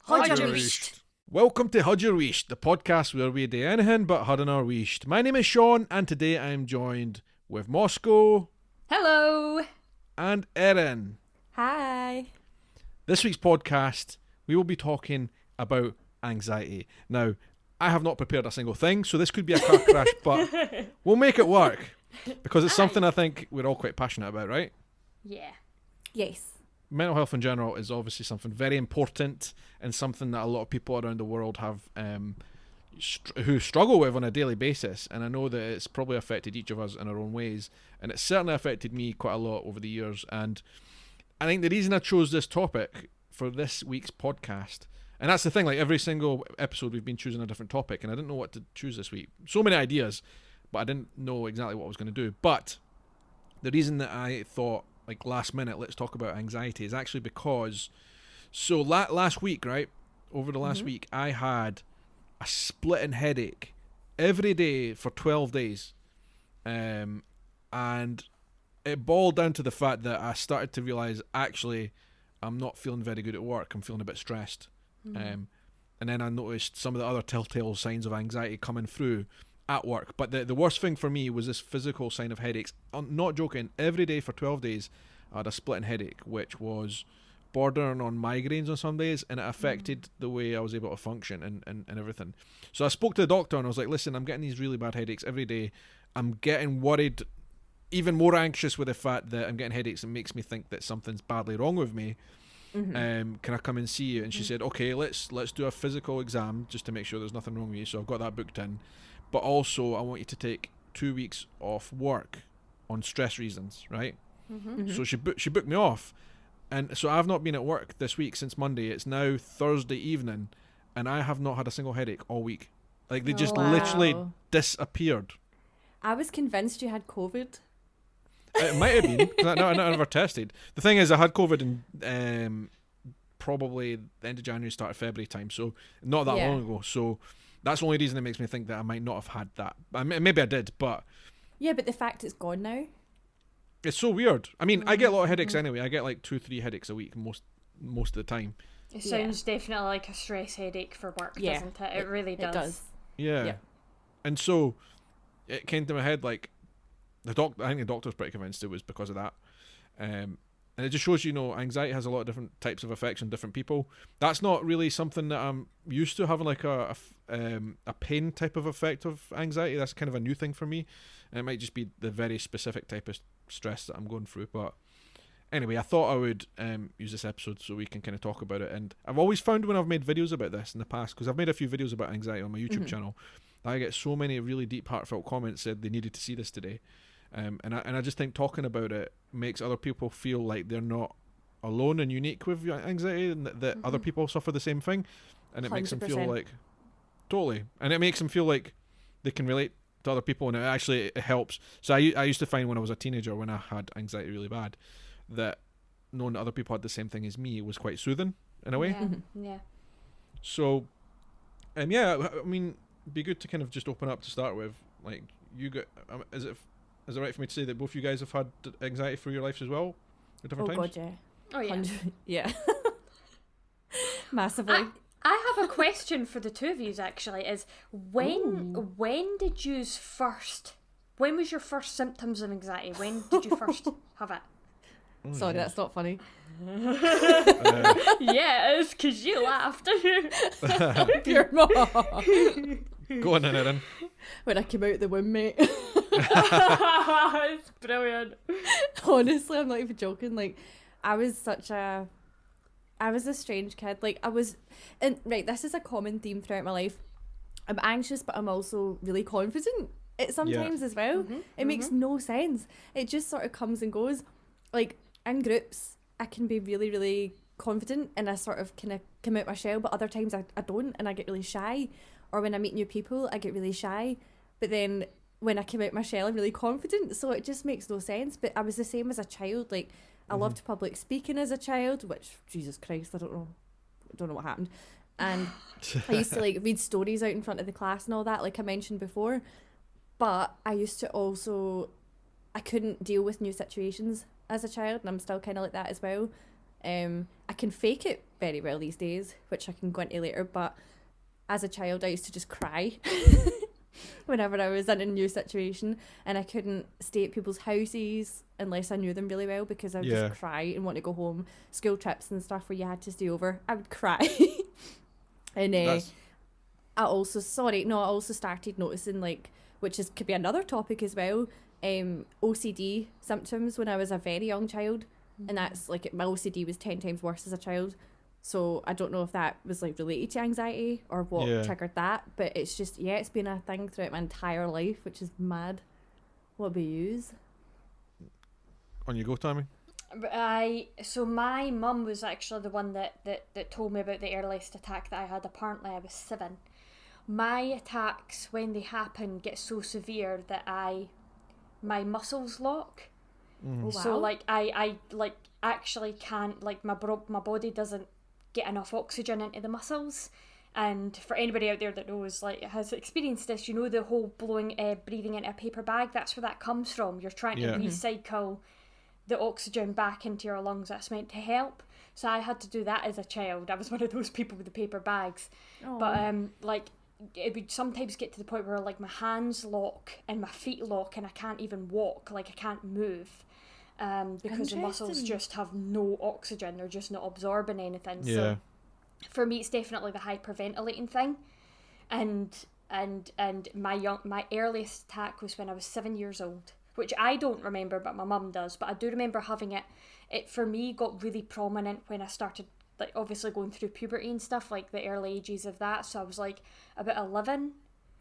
Haud Yer Wheesht. Welcome to Haud Yer Wheesht, the podcast where we do anything but Haud Yer Wheesht. My name is Shaun, and today I am joined with Mosco. Hello. And Erin. Hi. This week's podcast, we will be talking about anxiety. Now, I have not prepared a single thing, so this could be a car crash, but we'll make it work. Because it's something I think we're all quite passionate about, right? Yeah. Yes. Mental health in general is obviously something very important and something that a lot of people around the world have who struggle with on a daily basis. And I know that it's probably affected each of us in our own ways. And it's certainly affected me quite a lot over the years. And I think the reason I chose this topic for this week's podcast, and that's the thing, like every single episode we've been choosing a different topic, and I didn't know what to choose this week. So many ideas, but I didn't know exactly what I was going to do. But the reason that I thought, like last minute, let's talk about anxiety is actually because, so last week, right, over the last week, I had a splitting headache every day for 12 days. And it boiled down to the fact that I started to realise, actually, I'm not feeling very good at work. I'm feeling a bit stressed. And then I noticed some of the other telltale signs of anxiety coming through at work. But the worst thing for me was this physical sign of headaches. I'm not joking. Every day for 12 days, I had a splitting headache, which was bordering on migraines on some days, and it affected the way I was able to function and everything. So I spoke to the doctor, and I was like, listen, I'm getting these really bad headaches every day. I'm getting worried, even more anxious with the fact that I'm getting headaches. It makes me think that something's badly wrong with me. Can I come and see you? And she said, okay, let's do a physical exam just to make sure there's nothing wrong with you. So I've got that booked in. But also, I want you to take 2 weeks off work on stress reasons, right? So she booked me off. And so I've not been at work this week since Monday. It's now Thursday evening, and I have not had a single headache all week. Like, they just literally disappeared. I was convinced you had COVID. It might have been, because I never tested. The thing is, I had COVID in probably the end of January, start of February time, so not that long ago. So that's the only reason it makes me think that I might not have had that. Maybe I did, but... Yeah, but the fact it's gone now. It's so weird. I mean, I get a lot of headaches anyway. I get like 2-3 headaches a week most of the time. It sounds definitely like a stress headache for work, doesn't it? It really does. It does. Yeah. And so it came to my head, like, I think the doctor's pretty convinced it was because of that. And it just shows, anxiety has a lot of different types of effects on different people. That's not really something that I'm used to, having like a pain type of effect of anxiety. That's kind of a new thing for me. And it might just be the very specific type of stress that I'm going through. But anyway, I thought I would use this episode so we can kind of talk about it. And I've always found when I've made videos about this in the past, because I've made a few videos about anxiety on my YouTube channel, that I get so many really deep, heartfelt comments said they needed to see this today. And I just think talking about it makes other people feel like they're not alone and unique with anxiety, and that other people suffer the same thing, and it 100%. Makes them feel like and it makes them feel like they can relate to other people, and it helps. So I used to find when I was a teenager, when I had anxiety really bad, that knowing that other people had the same thing as me was quite soothing in a way. Yeah. So, I mean, it'd be good to kind of just open up to start with. Like, you got is it right for me to say that both you guys have had anxiety through your lives as well at different times? God, yeah. Oh, yeah. Yeah. Massively. I have a question for the two of you, actually, is when did you first... When was your first symptoms of anxiety? When did you first have it? Sorry, that's not funny. Yeah, it is, because you laughed. Your mom. Go on then, Erin. When I came out the womb, mate. It's brilliant. Honestly, I'm not even joking. Like, I was a strange kid. Like, this is a common theme throughout my life. I'm anxious, but I'm also really confident sometimes as well. It makes no sense. It just sort of comes and goes. Like, in groups, I can be really, really confident, and I sort of kind of come out my shell, but other times I don't, and I get really shy. Or when I meet new people, I get really shy. But then when I come out my shell, I'm really confident. So it just makes no sense. But I was the same as a child. Like, I loved public speaking as a child, which, Jesus Christ, I don't know what happened. And I used to like read stories out in front of the class and all that, like I mentioned before. But I used to also, I couldn't deal with new situations as a child, and I'm still kind of like that as well. I can fake it very well these days, which I can go into later, but as a child I used to just cry whenever I was in a new situation, and I couldn't stay at people's houses unless I knew them really well, because I would just cry and want to go home. School trips and stuff where you had to stay over, I would cry. And I also started noticing, like, which could be another topic as well, OCD symptoms when I was a very young child. And that's like, my OCD was 10 times worse as a child. So I don't know if that was like related to anxiety or what triggered that, but it's just, it's been a thing throughout my entire life, which is mad. What about yous? On you go, Tammy. So my mum was actually the one that told me about the earliest attack that I had. Apparently I was 7. My attacks, when they happen, get so severe that my muscles lock. Oh, wow. So like I like actually can't, like, my body doesn't get enough oxygen into the muscles. And for anybody out there that knows, like, has experienced this, you know, the whole breathing into a paper bag, that's where that comes from. You're trying to recycle the oxygen back into your lungs. That's meant to help. So I had to do that as a child. I was one of those people with the paper bags. Aww. But like, it would sometimes get to the point where, like, my hands lock and my feet lock and I can't even walk, like I can't move, because the muscles just have no oxygen. They're just not absorbing anything. So for me, it's definitely the hyperventilating thing. And my earliest attack was when I was 7 years old, which I don't remember, but my mum does. But I do remember having it. It for me got really prominent when I started, like, obviously going through puberty and stuff, like the early ages of that. So I was like about 11.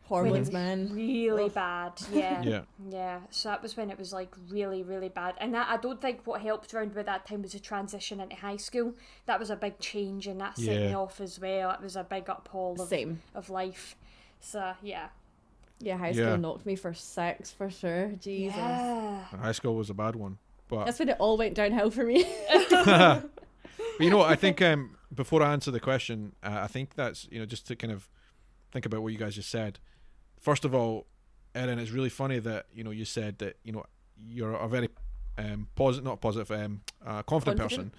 Hormones, man. Really bad. Yeah. So that was when it was like really, really bad. And that, I don't think what helped around about that time was the transition into high school. That was a big change, and that set me off as well. It was a big uphaul of life. So yeah. Yeah, high school knocked me for 6 for sure. Jesus. Yeah. High school was a bad one. But that's when it all went downhill for me. But you know, I think before I answer the question, I think that's, you know, just to kind of think about what you guys just said. First of all, Erin, it's really funny that, you know, you said that, you know, you're a very confident person.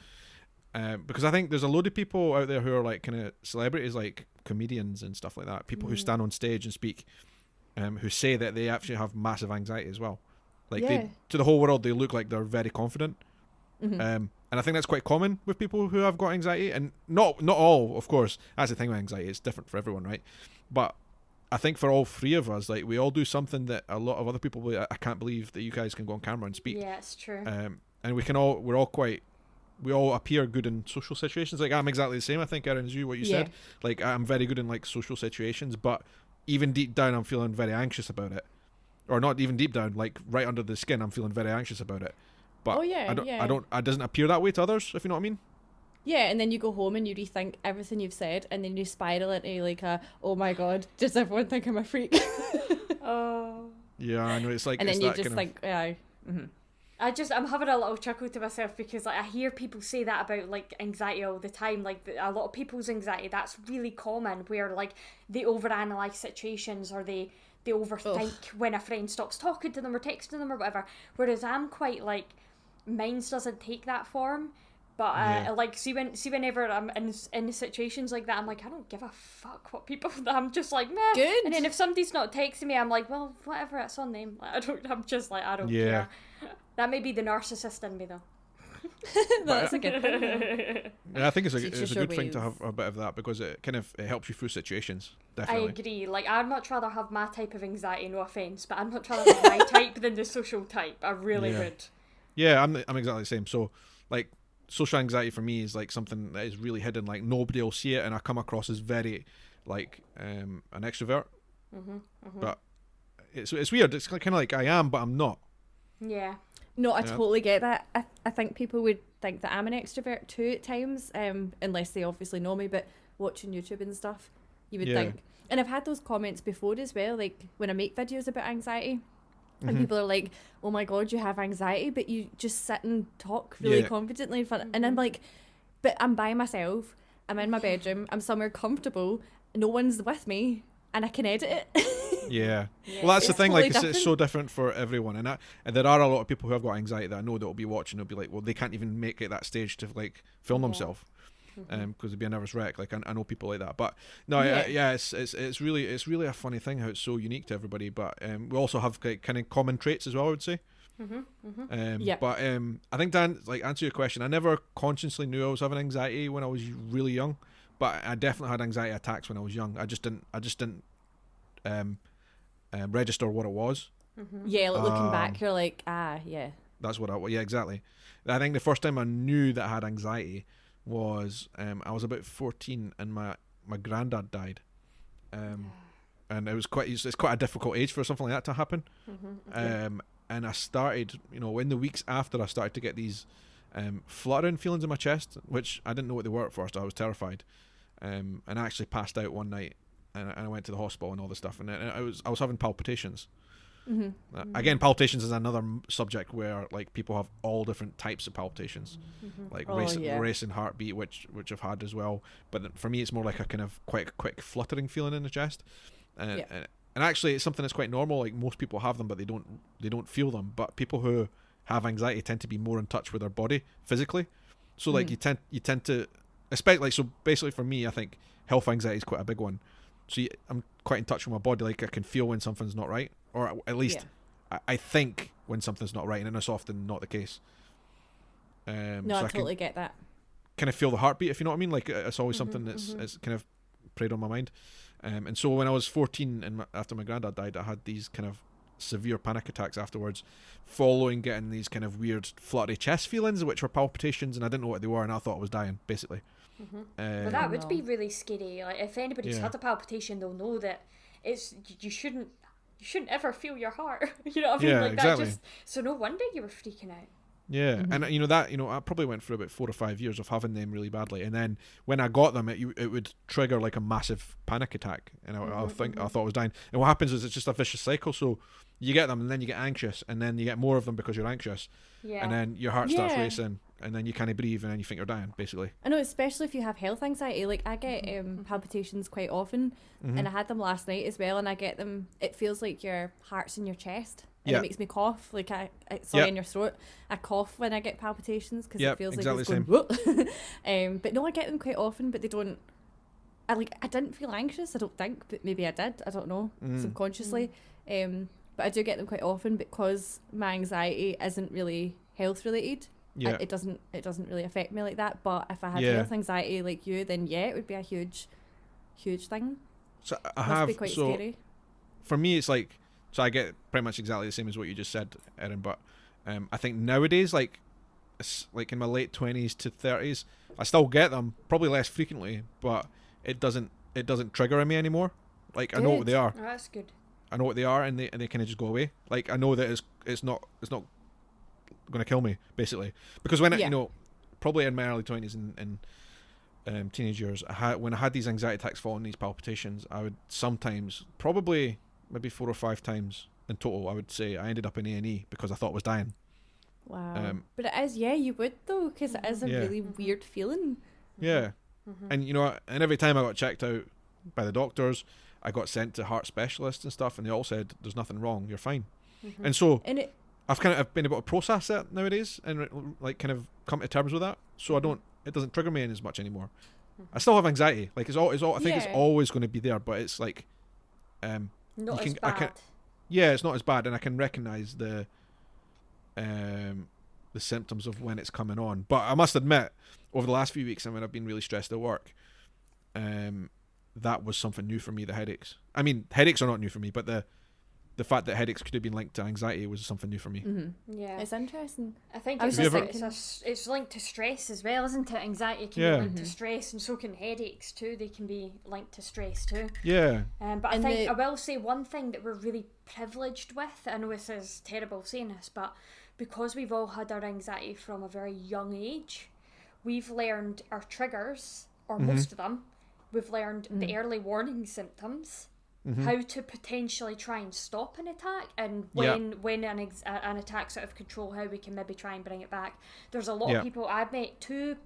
Because I think there's a load of people out there who are like kind of celebrities, like comedians and stuff like that. People who stand on stage and speak, who say that they actually have massive anxiety as well. Like they, to the whole world, they look like they're very confident. And I think that's quite common with people who have got anxiety, and not all, of course. That's the thing with anxiety; it's different for everyone, right? But I think for all 3 of us, like, we all do something that a lot of other people, I can't believe that you guys can go on camera and speak. Yeah, it's true. And we all appear good in social situations. Like, I'm exactly the same, I think, Erin, as you, what you said. Like, I'm very good in, like, social situations, but even deep down, I'm feeling very anxious about it. Or not even deep down, like, right under the skin, I'm feeling very anxious about it. But it doesn't appear that way to others, if you know what I mean. Yeah, and then you go home and you rethink everything you've said, and then you spiral into like oh my god, does everyone think I'm a freak? Oh. Yeah, I know, it's like, and it's then you that just kind think, I'm having a little chuckle to myself, because, like, I hear people say that about, like, anxiety all the time. Like, a lot of people's anxiety, that's really common, where, like, they overanalyze situations, or they overthink when a friend stops talking to them or texting them or whatever. Whereas I'm quite like, mine doesn't take that form. But like, see whenever I'm in situations like that, I'm like, I don't give a fuck what people. I'm just like, meh. Good. And then if somebody's not texting me, I'm like, well, whatever, it's on them. Like, I'm just like, I don't care. That may be the narcissist in me, though. That's a good thing. Yeah, I think it's a good thing to have a bit of that, because it kind of helps you through situations. Definitely. I agree. Like, I'd much rather have my type of anxiety, no offence, but I'd much rather have my type than the social type. I really would. Yeah, I'm exactly the same. So, like, social anxiety for me is like something that is really hidden. Like, nobody will see it, and I come across as very, like, an extrovert. But it's weird. It's kind of like I am, but I'm not. Yeah. No, I totally get that. I think people would think that I'm an extrovert too at times, unless they obviously know me, but watching YouTube and stuff, you would think. And I've had those comments before as well, like when I make videos about anxiety, and people are like, oh my god, you have anxiety, but you just sit and talk really confidently in front. And I'm like, but I'm by myself, I'm in my bedroom, I'm somewhere comfortable, no one's with me, and I can edit it. Yeah. Well, that's the It's thing. totally Like, it's so different. different for everyone, and there are a lot of people who have got anxiety that I know that will be watching. They'll be like, well, they can't even make it that stage to like film Yeah. themselves, because they'd be a nervous wreck. Like, I know people like that. But no, Yeah. it's really a funny thing how it's so unique to everybody. But we also have like, kind of common traits as well, I would say. Yep. But I think, Dan, like, answer your question, I never consciously knew I was having anxiety when I was really young, but I definitely had anxiety attacks when I was young. I just didn't register what it was. Yeah, like looking back, you're like, yeah. That's what yeah, exactly. I think the first time I knew that I had anxiety was I was about 14 and my granddad died. And it's quite a difficult age for something like that to happen. And I started, in the weeks after, I started to get these fluttering feelings in my chest, which I didn't know what they were at first. I was terrified, and I actually passed out one night, and I went to the hospital and all this stuff, and I was having palpitations. Again, palpitations is another subject where like people have all different types of palpitations, like racing heartbeat, which I've had as well. But for me, it's more like a kind of quite a quick fluttering feeling in the chest, and actually, it's something that's quite normal. Like, most people have them, but they don't feel them. But people who have anxiety tend to be more in touch with their body physically. So like you tend to, especially like, so basically for me, I think health anxiety is quite a big one. So I'm quite in touch with my body. Like, I can feel when something's not right, or at least I think when something's not right, and it's often not the case. No, so I totally get that. Kind of feel the heartbeat, if you know what I mean. Like, it's always something that's kind of preyed on my mind. And so when I was 14 and after my granddad died, I had these kind of severe panic attacks afterwards, following getting these kind of weird fluttery chest feelings, which were palpitations, and I didn't know what they were, and I thought I was dying, basically. Well, that would be really scary. Like, if anybody's had a palpitation, they'll know that you shouldn't ever feel your heart. You know what I mean? Yeah, like exactly. So no wonder you were freaking out. Yeah, and I probably went through about 4 or 5 years of having them really badly, and then when I got them, it would trigger like a massive panic attack, and I thought I was dying. And what happens is it's just a vicious cycle. So you get them, and then you get anxious, and then you get more of them because you're anxious, and then your heart starts racing, and then you can't breathe, and then you think you're dying, basically. I know, especially if you have health anxiety. Like, I get palpitations quite often, and I had them last night as well, and I get them, it feels like your heart's in your chest. And it makes me cough, like in your throat. I cough when I get palpitations because it feels exactly like it's going. But no, I get them quite often, but they don't. I didn't feel anxious. I don't think, but maybe I did. I don't know, subconsciously. But I do get them quite often because my anxiety isn't really health related. Yeah. It doesn't really affect me like that. But if I had health anxiety like you, then it would be a huge thing. So Must be quite scary. For me, it's like. So I get pretty much exactly the same as what you just said, Erin. But I think nowadays, like in my late 20s to 30s, I still get them, probably less frequently, but it doesn't trigger in me anymore. Like, I know what they are. Oh, that's good. I know what they are, and they kind of just go away. Like, I know that it's not going to kill me, basically, because when probably in my early 20s and teenage years, when I had these anxiety attacks following these palpitations, I would sometimes, probably maybe 4 or 5 times in total, I would say I ended up in A&E because I thought I was dying. Wow. But it is, you would though, because it is a really weird feeling. Yeah. And and every time I got checked out by the doctors, I got sent to heart specialists and stuff, and they all said there's nothing wrong, you're fine. And so I've been able to process that nowadays and like kind of come to terms with that, so it doesn't trigger me as much anymore. I still have anxiety, like it's all I think it's always going to be there, but it's like not as bad. It's not as bad, and I can recognize the symptoms of when it's coming on. But I must admit, over the last few weeks, I've been really stressed at work. That was something new for me. The headaches. I mean, headaches are not new for me, but the fact that headaches could have been linked to anxiety was something new for me. Yeah, it's interesting. I think it's linked to stress as well, isn't it? Anxiety can be linked to stress, and so can headaches too. They can be linked to stress too. Yeah. But I think I will say one thing that we're really privileged with. I know this is terrible saying this, but because we've all had our anxiety from a very young age, we've learned our triggers, or most of them. We've learned the early warning symptoms. How to potentially try and stop an attack, and when an attack's out of control, how we can maybe try and bring it back. There's a lot of people. I've met 2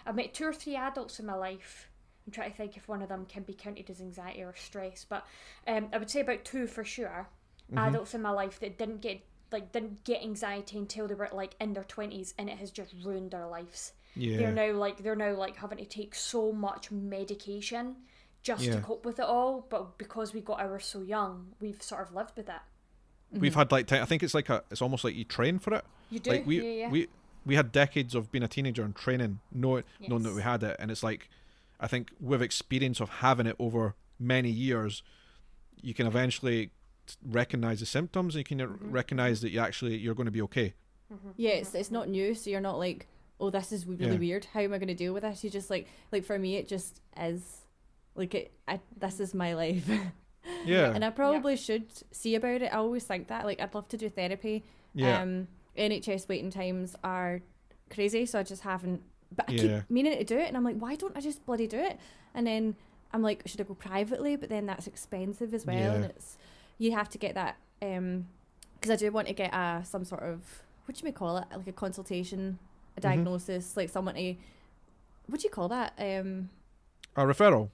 or 3 adults in my life I'm trying to think if one of them can be counted as anxiety or stress, but I would say about 2 for sure. Adults in my life that didn't get anxiety until they were like in their 20s, and it has just ruined their lives. Yeah. They're now having to take so much medication just to cope with it all, but because we got ours so young, we've sort of lived with it. We've had like I think it's it's almost like you train for it. You do. Like we had decades of being a teenager and training, knowing that we had it, and it's like, I think with experience of having it over many years, you can eventually recognize the symptoms, and you can recognize that you're going to be okay. Yeah, it's not new, so you're not like, oh, this is really weird. How am I going to deal with this? You just like for me, it just is like this is my life. Yeah. And I probably should see about it. I always think that, like, I'd love to do therapy. Yeah. NHS waiting times are crazy, so I just haven't. But I keep meaning to do it, and I'm like, why don't I just bloody do it? And then I'm like, should I go privately? But then that's expensive as well, and you have to get that. Because I do want to get some sort of, what do you call it? Like a consultation, a diagnosis, like someone to, what do you call that? A referral.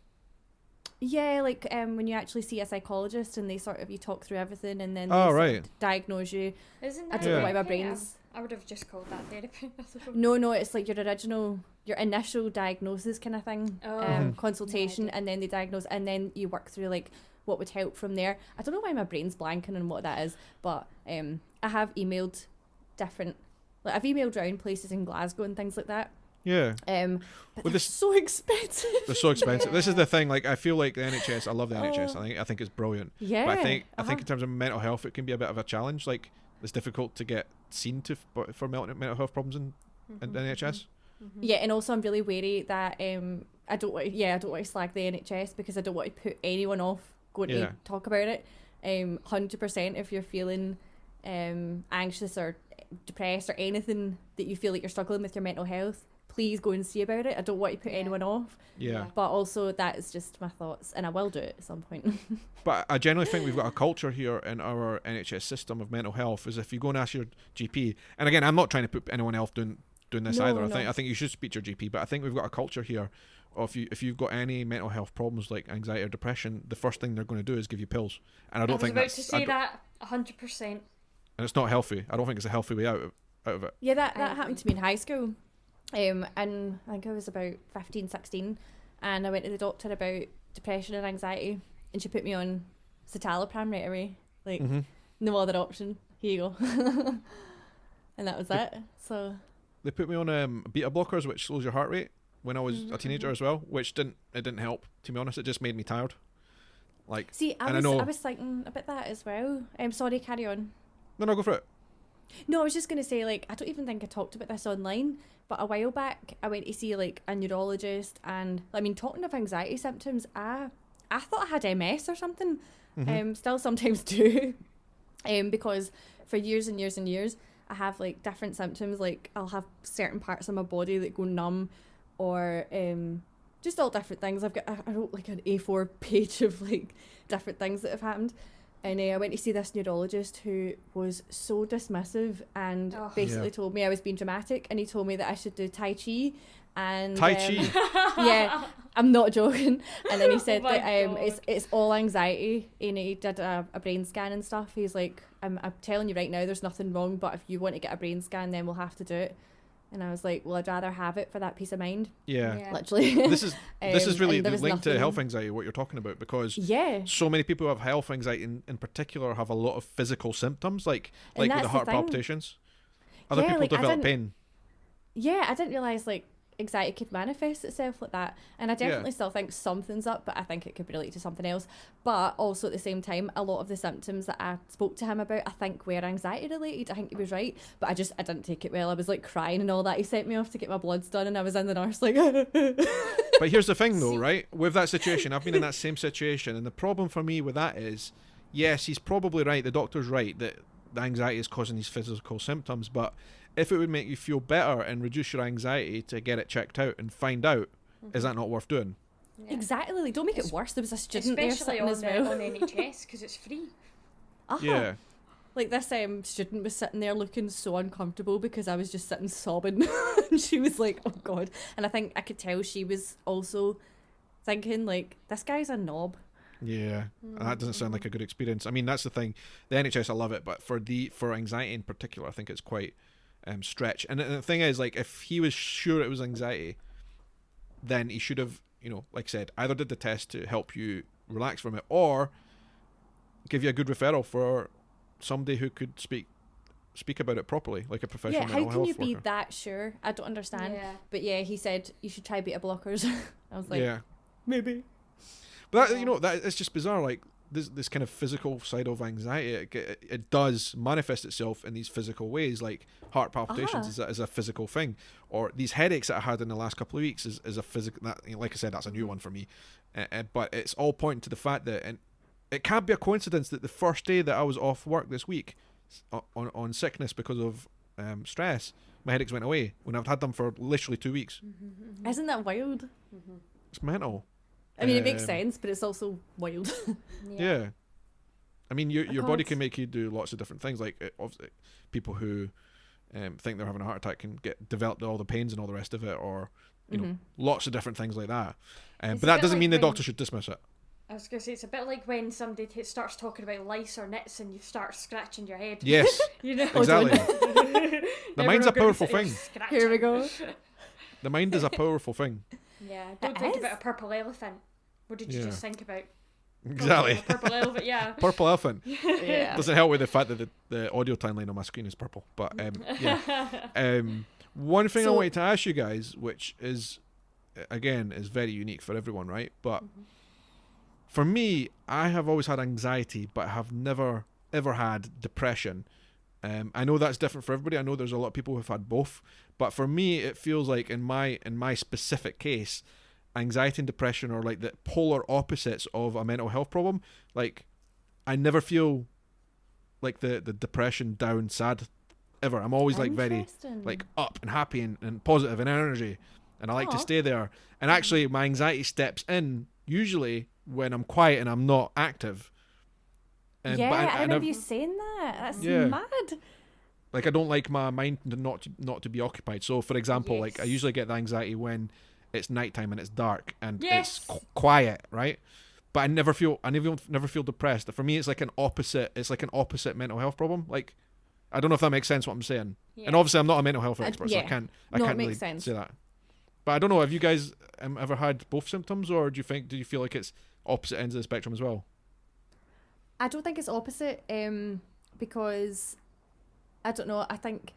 Yeah, like when you actually see a psychologist and they sort of, you talk through everything and then they right. sort of diagnose you. Isn't I that don't know why my brain's... I would have just called that therapy. No, it's like your initial diagnosis kind of thing, consultation, and then they diagnose, and then you work through like what would help from there. I don't know why my brain's blanking on what that is, but I have emailed different, like I've emailed around places in Glasgow and things like that. Yeah. But they're so expensive. They're so expensive. This is the thing. Like, I feel like the NHS. I love the NHS. I think it's brilliant. Yeah. But I think in terms of mental health, it can be a bit of a challenge. Like, it's difficult to get seen for mental health problems in the NHS. Yeah, and also I'm really wary that I don't want to slag the NHS because I don't want to put anyone off going to talk about it. 100% if you're feeling anxious or depressed or anything that you feel like you're struggling with your mental health, please go and see about it. I don't want to put anyone off. Yeah. But also that is just my thoughts, and I will do it at some point. But I generally think we've got a culture here in our NHS system of mental health is if you go and ask your GP, and again, I'm not trying to put anyone else doing this either. I think you should speak to your GP, but I think we've got a culture here of if you've got any mental health problems like anxiety or depression, the first thing they're going to do is give you pills. And I don't think that's... I was about to say that 100%. And it's not healthy. I don't think it's a healthy way out of it. Yeah, that happened to me in high school. And I think I was about 15, 16, and I went to the doctor about depression and anxiety, and she put me on citalopram right away. Like, no other option. Here you go. And that was it. So they put me on beta blockers, which slows your heart rate, when I was a teenager as well, which didn't help, to be honest. It just made me tired. Like, see, I was thinking about that as well. Sorry, carry on. No, go for it. No, I was just going to say, like, I don't even think I talked about this online, but a while back I went to see like a neurologist, and I mean, talking of anxiety symptoms, I thought I had MS or something. Still sometimes do. Because for years and years and years I have like different symptoms, like I'll have certain parts of my body that go numb, or just all different things. I wrote like an A4 page of like different things that have happened. And I went to see this neurologist who was so dismissive and basically told me I was being dramatic, and he told me that I should do Tai Chi. And Tai Chi? Yeah, I'm not joking. And then he said that God. it's all anxiety, and he did a brain scan and stuff. He's like, I'm telling you right now, there's nothing wrong, but if you want to get a brain scan, then we'll have to do it. And I was like, well, I'd rather have it for that peace of mind. Yeah. Literally. This is really linked to health nothing... anxiety, what you're talking about, because yeah, so many people who have health anxiety in particular have a lot of physical symptoms, like with the heart palpitations. Other people develop pain. Yeah, I didn't realise like anxiety could manifest itself like that, and I definitely still think something's up, but I think it could be related to something else. But also at the same time, a lot of the symptoms that I spoke to him about, I think were anxiety related. I think he was right, but I didn't take it well. I was like crying and all that. He sent me off to get my bloods done, and I was in the nurse like But here's the thing though, right, with that situation, I've been in that same situation, and the problem for me with that is, yes, he's probably right, the doctor's right, that the anxiety is causing these physical symptoms, but if it would make you feel better and reduce your anxiety to get it checked out and find out, is that not worth doing? Yeah. Exactly. Like, don't make it worse. There was a student there especially sitting as well. on NHS, because it's free. Yeah. Like this student was sitting there looking so uncomfortable because I was just sitting sobbing. And she was like, oh God. And I think I could tell she was also thinking like, this guy's a knob. Yeah, and that doesn't sound like a good experience. I mean, that's the thing. The NHS, I love it, but for anxiety in particular, I think it's quite stretch. And the thing is, like, if he was sure it was anxiety, then he should have, like I said, either did the test to help you relax from it, or give you a good referral for somebody who could speak about it properly, like a professional mental health worker. Yeah, how can you be that sure? I don't understand. Yeah. But yeah, he said you should try beta blockers. I was like, yeah, maybe. But that, that it's just bizarre. Like this kind of physical side of anxiety, it does manifest itself in these physical ways, like heart palpitations is a physical thing, or these headaches that I had in the last couple of weeks is a physical. That, like I said, that's a new one for me. But it's all pointing to the fact that, and it can't be a coincidence that the first day that I was off work this week, on sickness because of stress, my headaches went away when I've had them for literally 2 weeks. Isn't that wild? It's mental. I mean, it makes sense, but it's also wild. Yeah. I mean, your body can make you do lots of different things. Like, obviously, people who think they're having a heart attack can develop all the pains and all the rest of it, or lots of different things like that. But that doesn't mean the doctor should dismiss it. I was going to say, it's a bit like when somebody starts talking about lice or nits and you start scratching your head. Yes, exactly. The mind's a powerful thing. Here we go. The mind is a powerful thing. Yeah, don't think about a purple elephant. What did you just think about? Exactly. Purple elephant, yeah. Purple elephant. Yeah. Doesn't help with the fact that the audio timeline on my screen is purple. But yeah. One thing I wanted to ask you guys, which is, again, is very unique for everyone, right? But for me, I have always had anxiety, but have never ever had depression. I know that's different for everybody. I know there's a lot of people who've had both, but for me, it feels like in my specific case, anxiety and depression are like the polar opposites of a mental health problem. Like, I never feel like the depression down, sad, ever. I'm always like very like up and happy and positive and energy, and I like to stay there. And actually, my anxiety steps in usually when I'm quiet and I'm not active. I remember you saying that. That's mad. Like, I don't like my mind not to be occupied. So, for example, like, I usually get the anxiety when it's nighttime and it's dark and it's quiet, right? But I never feel depressed. For me, it's like an opposite. It's like an opposite mental health problem. Like, I don't know if that makes sense what I'm saying. Yeah. And obviously, I'm not a mental health expert, so I can't really say that. But I don't know. Have you guys ever had both symptoms, or do you feel like it's opposite ends of the spectrum as well? I don't think it's opposite, because I don't know. I think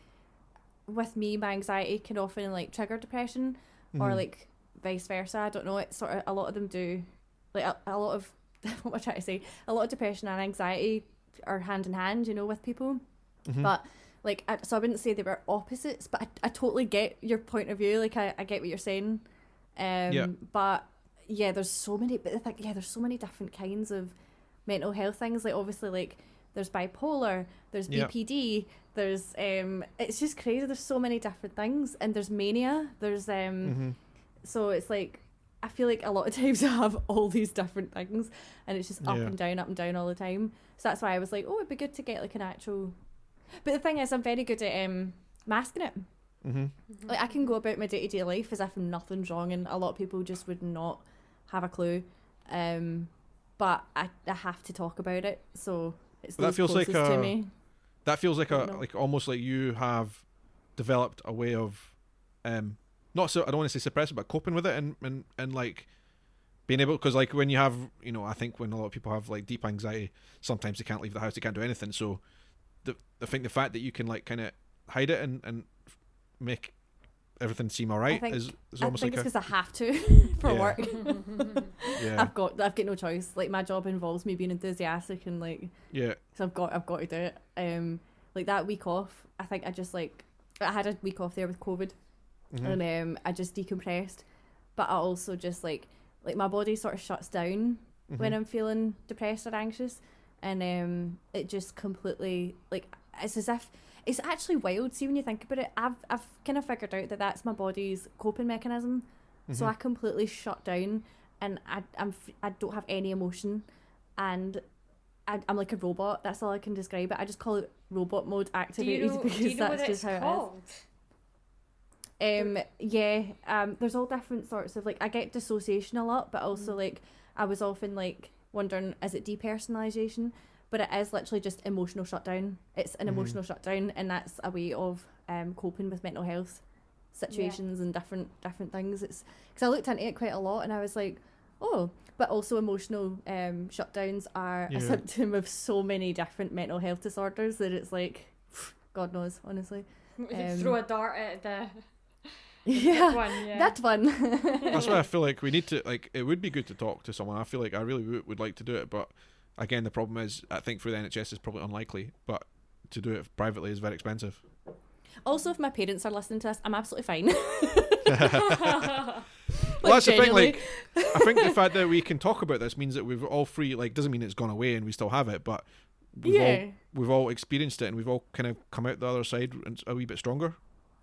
with me, my anxiety can often like trigger depression, or like vice versa. I don't know. It's sort of, a lot of them do, like a lot of what am I trying to say? A lot of depression and anxiety are hand in hand, with people. But like, so I wouldn't say they were opposites, but I totally get your point of view. Like, I get what you're saying. But yeah, there's so many. But I think there's so many different kinds of mental health things. Like, obviously, like, there's bipolar, there's BPD, there's it's just crazy. There's so many different things, and there's mania. There's so it's like, I feel like a lot of times I have all these different things, and it's just up and down all the time. So that's why I was like, oh, it'd be good to get like an actual. But the thing is, I'm very good at masking it. Like, I can go about my day-to-day life as if nothing's wrong, and a lot of people just would not have a clue. But I have to talk about it, so it's those closest to me. That feels like almost like you have developed a way of not so, I don't want to say suppress it, but coping with it, and like being able, because like when you have, I think when a lot of people have like deep anxiety, sometimes they can't leave the house, they can't do anything. So I think the fact that you can like kind of hide it and make everything seem alright is almost like. I think it's because I have to for work. I've got no choice. Like, my job involves me being enthusiastic and like. Yeah. So I've got to do it. Like that week off, I think I had a week off there with COVID, and I just decompressed, but I also just like my body sort of shuts down when I'm feeling depressed or anxious, and it just completely, like, it's as if. It's actually wild. See, when you think about it, I've kind of figured out that that's my body's coping mechanism. So I completely shut down, and I don't have any emotion, and I'm like a robot. That's all I can describe it. I just call it robot mode activated because that's just how it is. There's all different sorts of, like, I get dissociation a lot, but also like I was often like wondering, is it depersonalization? But it is literally just emotional shutdown. It's an emotional shutdown, and that's a way of coping with mental health situations and different things. It's because I looked into it quite a lot, and I was like, oh, but also emotional shutdowns are a symptom of so many different mental health disorders that it's like, God knows, honestly. Throw a dart at the that one. That's why I feel like we need to, like, it would be good to talk to someone. I feel like I really would like to do it, but again, the problem is, I think through the NHS is probably unlikely, but to do it privately is very expensive. Also, if my parents are listening to this, I'm absolutely fine. Well, that's genuinely. The thing, like, I think the fact that we can talk about this means that we've all three, like, doesn't mean it's gone away and we still have it, but we've all experienced it, and we've all kind of come out the other side a wee bit stronger.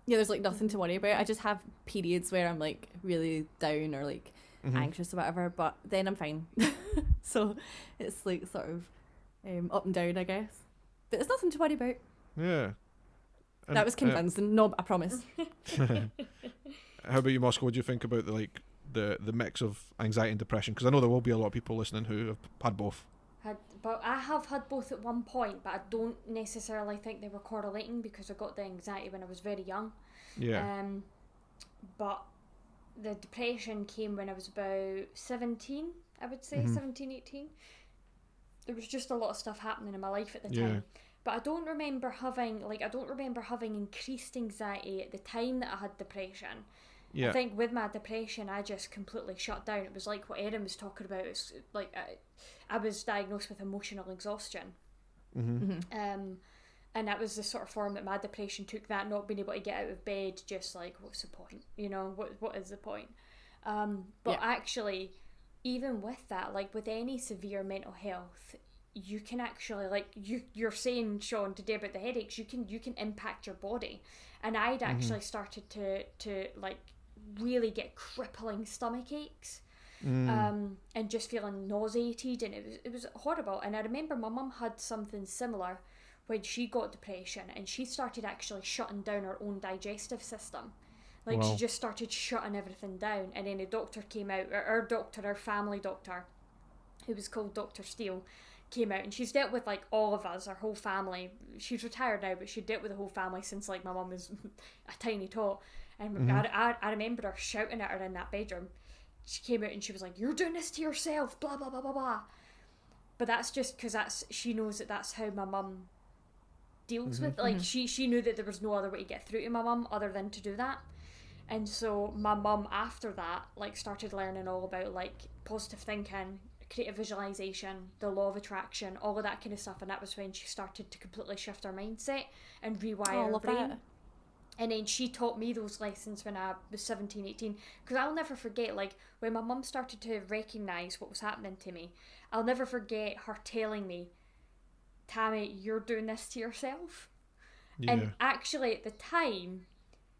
Yeah, there's like nothing to worry about. I just have periods where I'm like really down or like anxious or whatever, but then I'm fine. So it's like sort of up and down, I guess. But there's nothing to worry about. Yeah. And, that was convincing. No, I promise. How about you, Mosco? What do you think about the mix of anxiety and depression? Because I know there will be a lot of people listening who have had both. But I have had both at one point, but I don't necessarily think they were correlating because I got the anxiety when I was very young. Yeah. But the depression came when I was about 17, I would say, 17, 18. There was just a lot of stuff happening in my life at the time. But I don't remember having increased anxiety at the time that I had depression. Yeah. I think with my depression, I just completely shut down. It was like what Erin was talking about. It's like I was diagnosed with emotional exhaustion. And that was the sort of form that my depression took, that not being able to get out of bed, just like, what's the point? You know, what is the point? But actually, even with that, like with any severe mental health, you can actually, like you're saying, Shaun, today about the headaches, you can impact your body. And I'd actually started to like really get crippling stomach aches, and just feeling nauseated, and it was horrible. And I remember my mum had something similar when she got depression, and she started actually shutting down her own digestive system. Like, she just started shutting everything down, and then a doctor came out, our family doctor, who was called Dr. Steele, came out, and she's dealt with like all of us, our whole family. She's retired now, but she dealt with the whole family since like my mum was a tiny tot. And I remember her shouting at her in that bedroom. She came out and she was like, "You're doing this to yourself, blah blah blah blah blah." But that's just because she knows that's how my mum deals with, like, she knew that there was no other way to get through to my mum other than to do that. And so my mum, after that, like, started learning all about like positive thinking, creative visualization, the law of attraction, all of that kind of stuff. And that was when she started to completely shift her mindset and rewire her brain. That. And then she taught me those lessons when I was 17, 18. Because I'll never forget, like, when my mum started to recognise what was happening to me, I'll never forget her telling me, "Tammy, you're doing this to yourself." Yeah. And actually, at the time,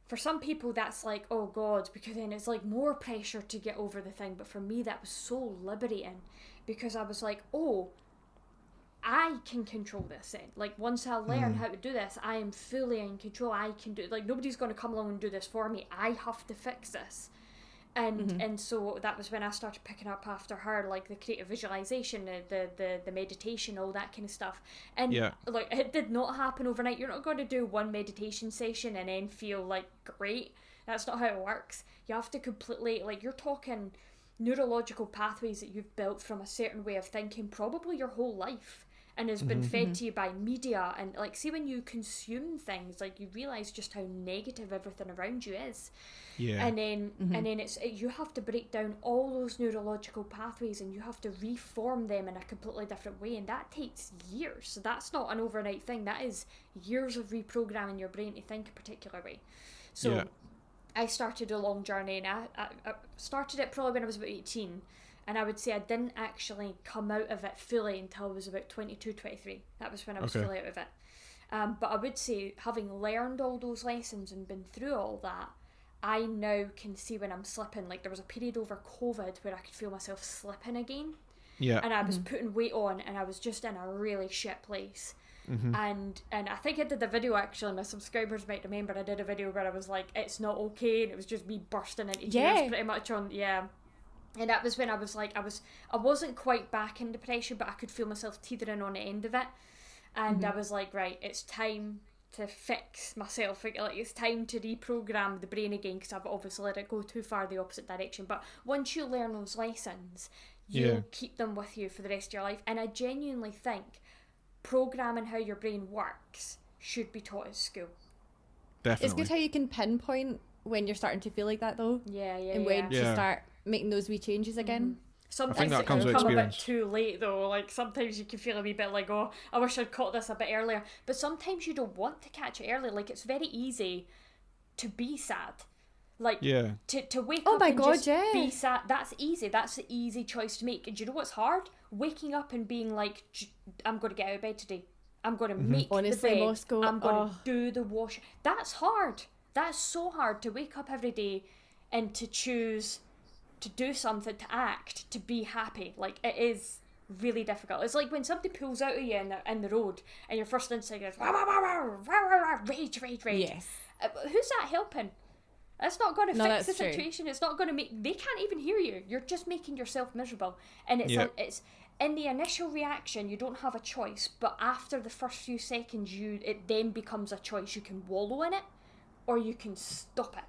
for some people that's like, oh God, because then it's like more pressure to get over the thing. But for me, that was so liberating, because I was like, oh, I can control this then. Like, once I learn how to do this, I am fully in control. I can do, like, nobody's going to come along and do this for me. I have to fix this. And so that was when I started picking up after her, like the creative visualization, the meditation, all that kind of stuff. And like, it did not happen overnight. You're not going to do one meditation session and then feel like great. That's not how it works. You have to completely, like, you're talking neurological pathways that you've built from a certain way of thinking probably your whole life, and has been fed to you by media. And like, see, when you consume things, like, you realise just how negative everything around you is. Yeah. And then you have to break down all those neurological pathways, and you have to reform them in a completely different way, and that takes years. So that's not an overnight thing. That is years of reprogramming your brain to think a particular way. So I started a long journey, and I started it probably when I was about 18. And I would say I didn't actually come out of it fully until I was about 22, 23. That was when I was fully out of it. But I would say, having learned all those lessons and been through all that, I now can see when I'm slipping. Like, there was a period over COVID where I could feel myself slipping again. Yeah. And I was putting weight on, and I was just in a really shit place. And I think I did the video, actually, my subscribers might remember I did a video where I was like, it's not okay, and it was just me bursting into tears pretty much on, and that was when I was like, I wasn't quite back in depression, but I could feel myself teetering on the end of it, and I was like, right, it's time to fix myself, like it's time to reprogram the brain again, because I've obviously let it go too far the opposite direction. But once you learn those lessons, you'll keep them with you for the rest of your life. And I genuinely think programming how your brain works should be taught at school. Definitely. It's good how you can pinpoint when you're starting to feel like that, though. And when to start making those wee changes again. Sometimes it can come a bit too late, though. Like, sometimes you can feel a wee bit like, oh, I wish I'd caught this a bit earlier. But sometimes you don't want to catch it early. Like, it's very easy to be sad. Like, to wake up and just be sad, that's easy. That's the easy choice to make. And do you know what's hard? Waking up and being like, I'm going to get out of bed today. I'm going to make the bed. Mosco, I'm going to do the wash. That's hard. That's so hard, to wake up every day and to choose to do something, to act, to be happy. Like, it is really difficult. It's like when somebody pulls out of you in the road and your first instinct is rage. Yes. Who's that helping? It's not going to fix the situation. True. It's not going to make... They can't even hear you. You're just making yourself miserable. And it's in the initial reaction, you don't have a choice, but after the first few seconds, it then becomes a choice. You can wallow in it, or you can stop it.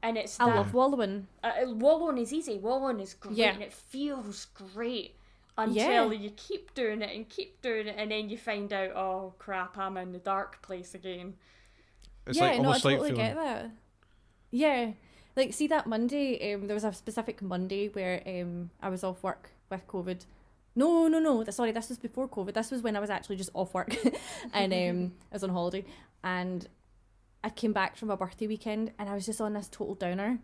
And it's... I love wallowing. Wallowing is easy. Wallowing is great, and it feels great until you keep doing it, and then you find out, oh, crap, I'm in the dark place again. It's like almost I like totally get that. Yeah. Like, see that Monday, there was a specific Monday where I was off work with COVID. No. Sorry, this was before COVID. This was when I was actually just off work. And I was on holiday. And I came back from my birthday weekend and I was just on this total downer.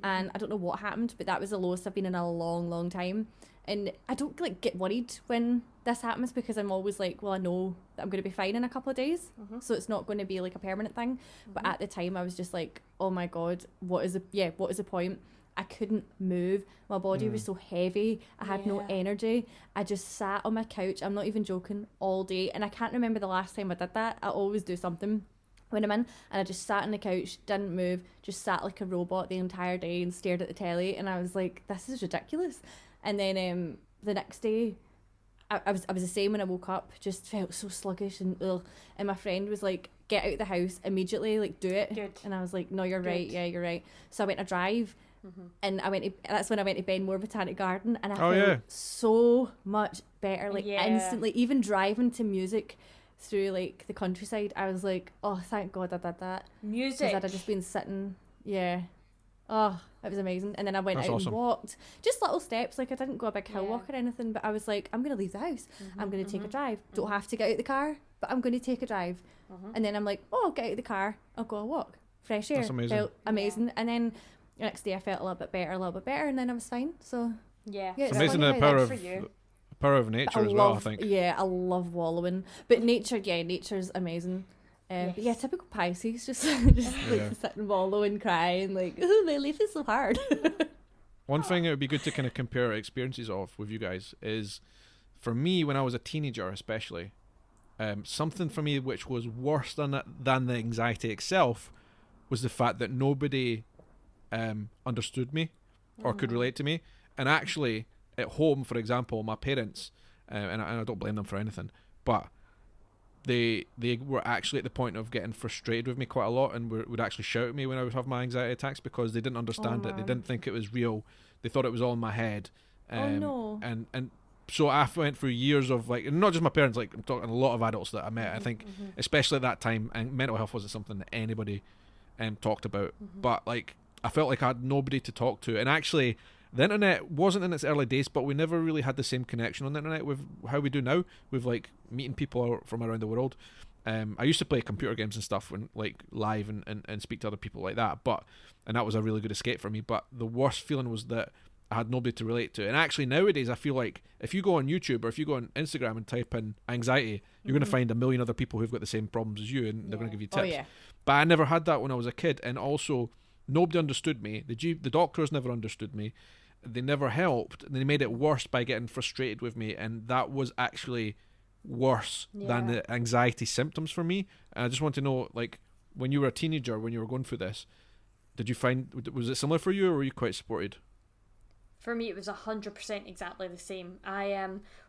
And I don't know what happened, but that was the lowest I've been in a long, long time. And I don't like get worried when this happens, because I'm always like, well, I know that I'm going to be fine in a couple of days. So it's not going to be like a permanent thing. But at the time I was just like, oh my God, what is the point? I couldn't move. My body was so heavy. I had no energy. I just sat on my couch. I'm not even joking, all day. And I can't remember the last time I did that. I always do something when I'm in, and I just sat on the couch, didn't move, just sat like a robot the entire day and stared at the telly. And I was like, this is ridiculous. And then the next day, I was the same when I woke up, just felt so sluggish and ugh. And my friend was like, get out of the house immediately, like do it. Good. And I was like, no, you're right, yeah, you're right. So I went a drive, and that's when I went to Benmore Botanic Garden, and I felt so much better, like instantly. Even driving to music through like the countryside, I was like, oh, thank God I did that. Music. Because I'd just been sitting, oh, it was amazing. And then I went out and walked, just little steps. Like, I didn't go a big hill walk or anything, but I was like, I'm going to leave the house. I'm going to take a drive. Don't have to get out of the car, but I'm going to take a drive. And then I'm like, oh, I'll get out of the car. I'll go a walk. Fresh air. That's amazing. Felt amazing. And then the next day I felt a little bit better, and then I was fine. So it's amazing the power of nature as well, I think. Yeah, I love wallowing. But nature's amazing. But yeah, typical Pisces, just like sit and wallow and cry and like, oh, my life is so hard. One thing it would be good to kind of compare experiences of with you guys is, for me, when I was a teenager especially, something for me which was worse than the anxiety itself was the fact that nobody understood me or could relate to me. And actually, at home, for example, my parents, and I don't blame them for anything, but they were actually at the point of getting frustrated with me quite a lot, and would actually shout at me when I would have my anxiety attacks, because they didn't understand it. They didn't think it was real. They thought it was all in my head. And so I went through years of, like, and not just my parents, like, I'm talking a lot of adults that I met. I think especially at that time, and mental health wasn't something that anybody talked about. But like, I felt like I had nobody to talk to. And actually, the internet wasn't in its early days, but we never really had the same connection on the internet with how we do now, with like meeting people from around the world. I used to play computer games and stuff when, like, live and speak to other people like that, and that was a really good escape for me. But the worst feeling was that I had nobody to relate to. And actually nowadays I feel like if you go on YouTube or if you go on Instagram and type in anxiety, you're going to find a million other people who've got the same problems as you, and they're going to give you tips. But I never had that when I was a kid, and also nobody understood me. The doctors never understood me. They never helped. They made it worse by getting frustrated with me, and that was actually worse than the anxiety symptoms for me. And I just want to know, like, when you were a teenager, when you were going through this, did you find, was it similar for you, or were you quite supported? For me, it was 100% exactly the same.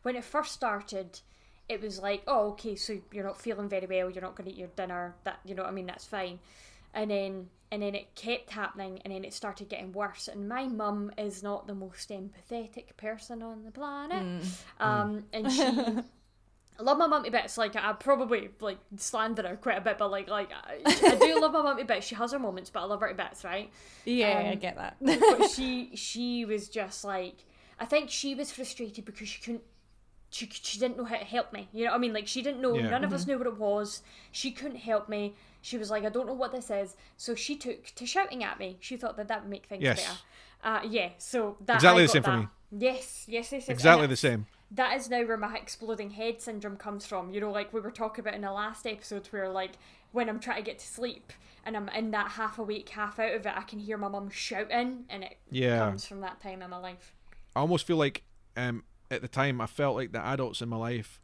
When it first started, it was like, oh, okay, so you're not feeling very well, you're not going to eat your dinner, that, you know what I mean, that's fine. And then it kept happening, and then it started getting worse. And my mum is not the most empathetic person on the planet. And she... I love my mum to bits. Like, I probably like slander her quite a bit, but like I do love my mum to bits. She has her moments, but I love her to bits, right? Yeah, I get that. But she was just like, I think she was frustrated because she didn't know how to help me. You know what I mean? Like, she didn't know. Yeah. None of us knew what it was. She couldn't help me. She was like, I don't know what this is. So she took to shouting at me. She thought that would make things better. Yeah. So that exactly I the same got for that. me. Yes. Exactly the same. That is now where my exploding head syndrome comes from. You know, like we were talking about in the last episode, where like when I'm trying to get to sleep and I'm in that half awake, half out of it, I can hear my mum shouting, and it comes from that time in my life. I almost feel like at the time I felt like the adults in my life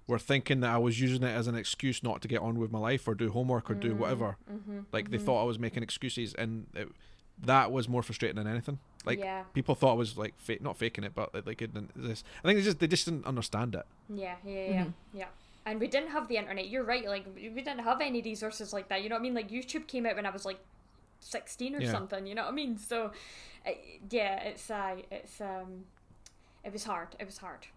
were thinking that I was using it as an excuse not to get on with my life or do homework or do whatever. Like they thought I was making excuses, and that was more frustrating than anything. Like people thought I was like not faking it, but like I think they just didn't understand it. Yeah. And we didn't have the internet. You're right. Like we didn't have any resources like that. You know what I mean? Like YouTube came out when I was like 16 or something. You know what I mean? So it was hard. It was hard.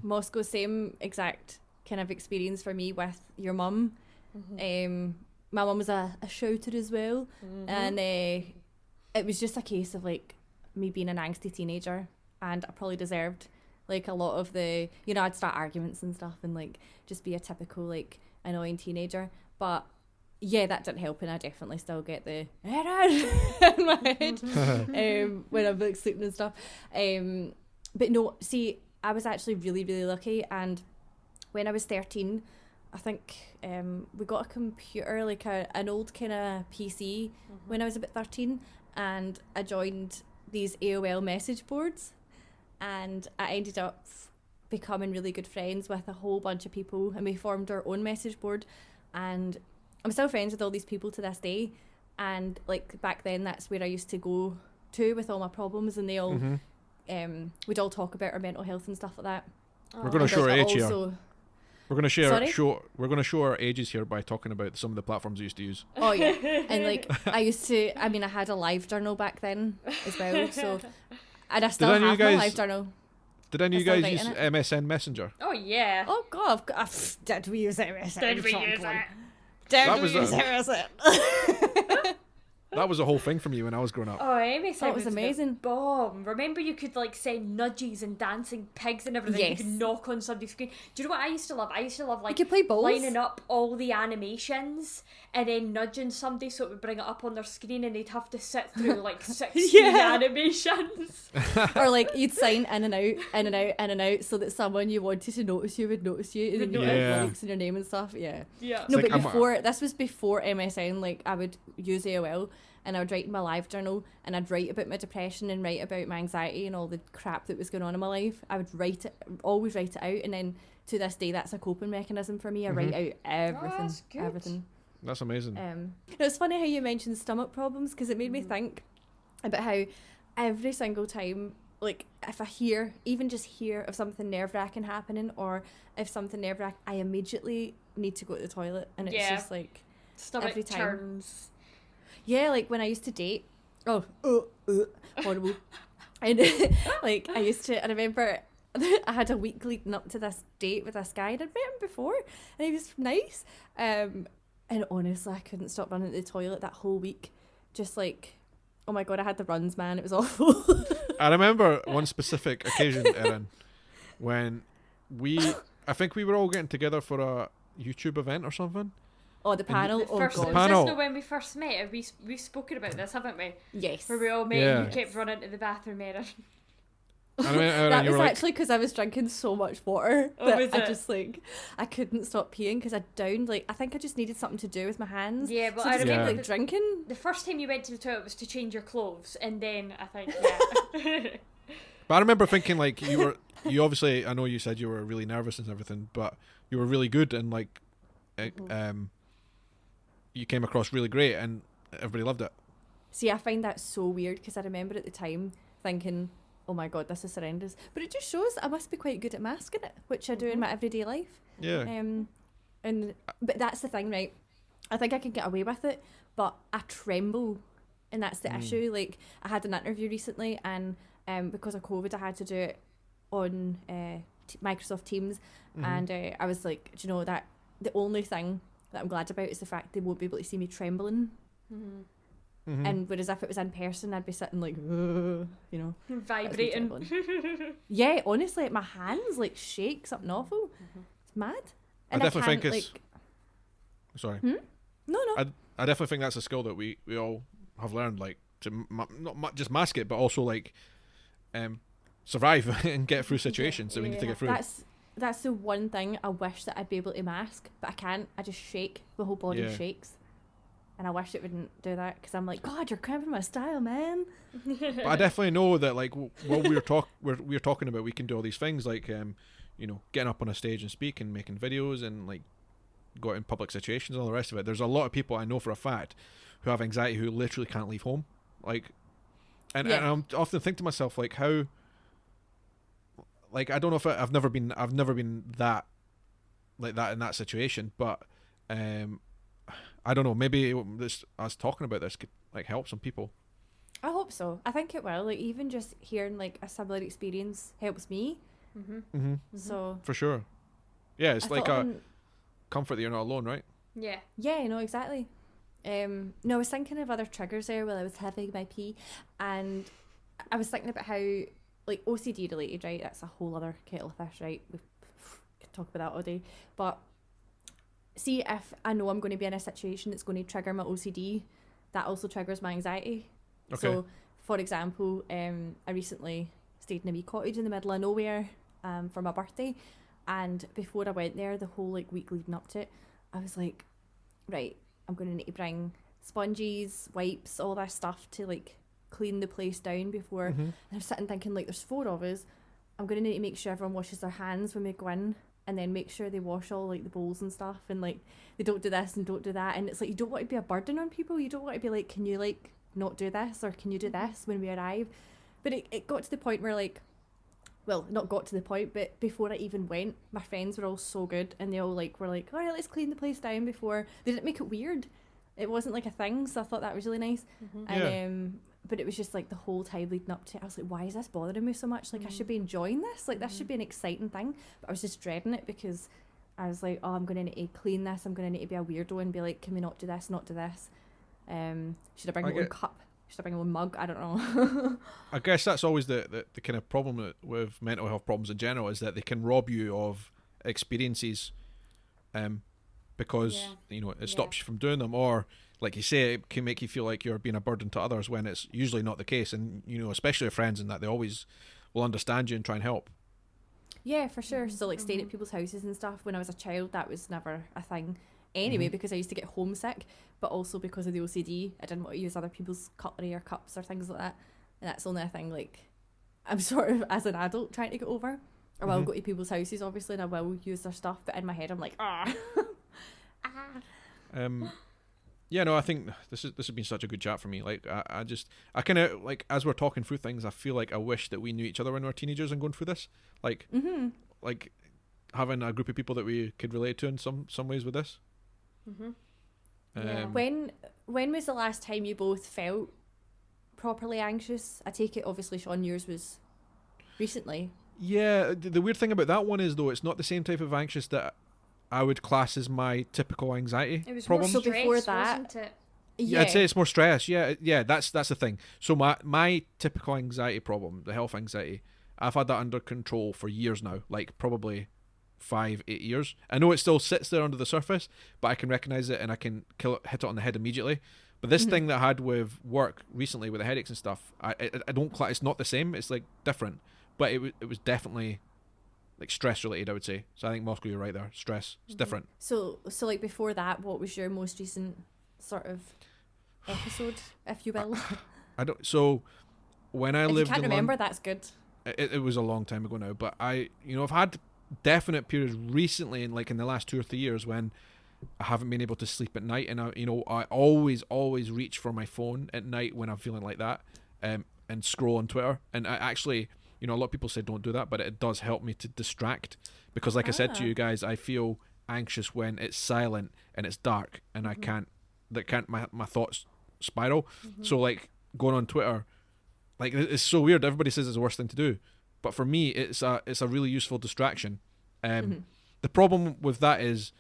Moscow, same exact kind of experience for me with your mum. My mum was a shouter as well, and it was just a case of like me being an angsty teenager, and I probably deserved like a lot of the, you know, I'd start arguments and stuff and like just be a typical like annoying teenager. But yeah, that didn't help, and I definitely still get the Erin in my head when I'm like sleeping and stuff. But no, see, I was actually really, really lucky, and when I was 13, I think we got a computer, like an old kind of PC when I was about 13, and I joined these AOL message boards, and I ended up becoming really good friends with a whole bunch of people, and we formed our own message board, and I'm still friends with all these people to this day. And like back then, that's where I used to go to with all my problems, and they all we'd all talk about our mental health and stuff like that. We're going to show our age here. Also, We're going to show our ages here by talking about some of the platforms we used to use. Oh yeah, and like I had a live journal back then as well. So, and I still have my live journal. Did any of you guys use MSN Messenger? Oh yeah. Oh god, did we use MSN? Did we use it? Did we use MSN? That was a whole thing for me when I was growing up. Oh, Amy said that was amazing. Bomb. Remember, you could like send nudges and dancing pigs and everything. Yes. You could knock on somebody's screen. Do you know what I used to love? I used to love like you could play bowls. Lining up all the animations and then nudging somebody so it would bring it up on their screen, and they'd have to sit through like 16 animations. Or like you'd sign in and out, in and out, in and out, so that someone you wanted to notice you would notice you, and then you had links in your name and stuff. Yeah. No, it's but like this was before MSN. Like I would use AOL, and I would write in my live journal, and I'd write about my depression and write about my anxiety and all the crap that was going on in my life. I would always write it out, and then to this day, that's a coping mechanism for me. I write out everything. Everything. That's amazing. It's funny how you mentioned stomach problems, because it made me think about how every single time, like if I even just hear of something nerve-wracking happening, or if something nerve-wracking, I immediately need to go to the toilet, and it's just like stomach every time. turns. Yeah, like when I used to date, horrible. And like I remember I had a week leading up to this date with this guy, and I'd met him before, and he was nice. And honestly, I couldn't stop running to the toilet that whole week. Just like, oh my god, I had the runs, man. It was awful. I remember one specific occasion, Erin, when I think we were all getting together for a YouTube event or something. Oh, the panel. God. The panel. Was this when we first met? We've spoken about this, haven't we? Yes. Where we all met and you kept running to the bathroom, Erin. That was actually because I was drinking so much water that I just like I couldn't stop peeing because I downed, like I think I just needed something to do with my hands. Yeah, but so I remember like drinking. The first time you went to the toilet was to change your clothes, and then I think But I remember thinking like you obviously, I know you said you were really nervous and everything, but you were really good, and like, you came across really great, and everybody loved it. See, I find that so weird because I remember at the time thinking, oh my god, this is horrendous. But it just shows I must be quite good at masking it, which I do in my everyday life. Yeah. But that's the thing, right? I think I can get away with it, but I tremble, and that's the issue. Like, I had an interview recently, and because of COVID, I had to do it on Microsoft Teams, and I was like, do you know that the only thing that I'm glad about is the fact they won't be able to see me trembling. And whereas if it was in person, I'd be sitting like, you know, vibrating. Yeah, honestly, like, my hands like shake something awful. It's mad. And I definitely think can't, it's. Sorry. No. I definitely think that's a skill that we all have learned, like to not just mask it, but also like survive and get through situations that we need to get through. That's the one thing I wish that I'd be able to mask, but I can't. I just shake. The whole body shakes. And I wish it wouldn't do that, because I'm like, God, you're cramping my style, man. But I definitely know that, like, while we're talking about, we can do all these things, like, you know, getting up on a stage and speak and making videos and, like, go out in public situations and all the rest of it. There's a lot of people I know for a fact who have anxiety who literally can't leave home. Like, and I often think to myself, like, how, like, I don't know if I've never been that, like that in that situation, but, I don't know, maybe us talking about this could like help some people. I hope so. I think it will. Like, even just hearing like a similar experience helps me. So for sure, yeah, it's like a comfort that you're not alone, right? Yeah, no, exactly. No, I was thinking of other triggers there while I was having my pee, and I was thinking about how like OCD related, right? That's a whole other kettle of fish, right? We could talk about that all day, but see, if I know I'm going to be in a situation that's going to trigger my OCD, that also triggers my anxiety. Okay. So, for example, I recently stayed in a wee cottage in the middle of nowhere for my birthday, and before I went there, the whole like week leading up to it, I was like, right, I'm going to need to bring sponges, wipes, all that stuff to like clean the place down before. And I'm sitting thinking, like, there's 4 of us. I'm going to need to make sure everyone washes their hands when we go in, and then make sure they wash all like the bowls and stuff, and like they don't do this and don't do that. And it's like, you don't want to be a burden on people. You don't want to be like, can you like not do this, or can you do this when we arrive? But it got to the point where like, well, not got to the point, but before I even went, my friends were all so good, and they all like were like, all right, let's clean the place down before. They didn't make it weird. It wasn't like a thing, so I thought that was really nice. And but it was just like the whole time leading up to it, I was like, why is this bothering me so much? Like, I should be enjoying this. Like, this should be an exciting thing. But I was just dreading it, because I was like, oh, I'm going to need to clean this. I'm going to need to be a weirdo and be like, can we not do this, not do this? Should I bring my own cup? Should I bring my own mug? I don't know. I guess that's always the kind of problem with mental health problems in general, is that they can rob you of experiences because, you know, it stops you from doing them, or like you say, it can make you feel like you're being a burden to others when it's usually not the case. And, you know, especially with friends and that, they always will understand you and try and help. Yeah, for sure. So like staying at people's houses and stuff when I was a child, that was never a thing anyway, because I used to get homesick, but also because of the OCD, I didn't want to use other people's cutlery or cups or things like that. And that's only a thing like I'm sort of, as an adult, trying to get over. I will go to people's houses obviously, and I will use their stuff, but in my head I'm like, yeah, no, I think this has been such a good chat for me. Like, I kind of, like, as we're talking through things, I feel like I wish that we knew each other when we were teenagers and going through this. Like, like having a group of people that we could relate to in some ways with this. Yeah. When was the last time you both felt properly anxious? I take it, obviously, Shaun, yours was recently. Yeah, the weird thing about that one is, though, it's not the same type of anxious that I would class as my typical anxiety problem. It was more stress, so before that, wasn't it? Yeah, I'd say it's more stress. Yeah, that's the thing. So my typical anxiety problem, the health anxiety, I've had that under control for years now, like probably 5-8 years. I know it still sits there under the surface, but I can recognize it and I can hit it on the head immediately. But this thing that I had with work recently with the headaches and stuff, I don't. It's not the same. It's like different, but it was definitely like stress related, I would say. So I think, Mosco, you're right there. Stress, it's different. So like before that, what was your most recent sort of episode, if you will? I don't. So when I lived, if you can't remember, that's good. it was a long time ago now, but I've had definite periods recently in the last 2 or 3 years when I haven't been able to sleep at night, and I always reach for my phone at night when I'm feeling like that, and scroll on Twitter. And I actually, a lot of people say don't do that, but it does help me to distract, because like I said to you guys, I feel anxious when it's silent and it's dark, and my thoughts spiral. So like going on Twitter, like it's so weird. Everybody says it's the worst thing to do, but for me, it's a really useful distraction. The problem with that is,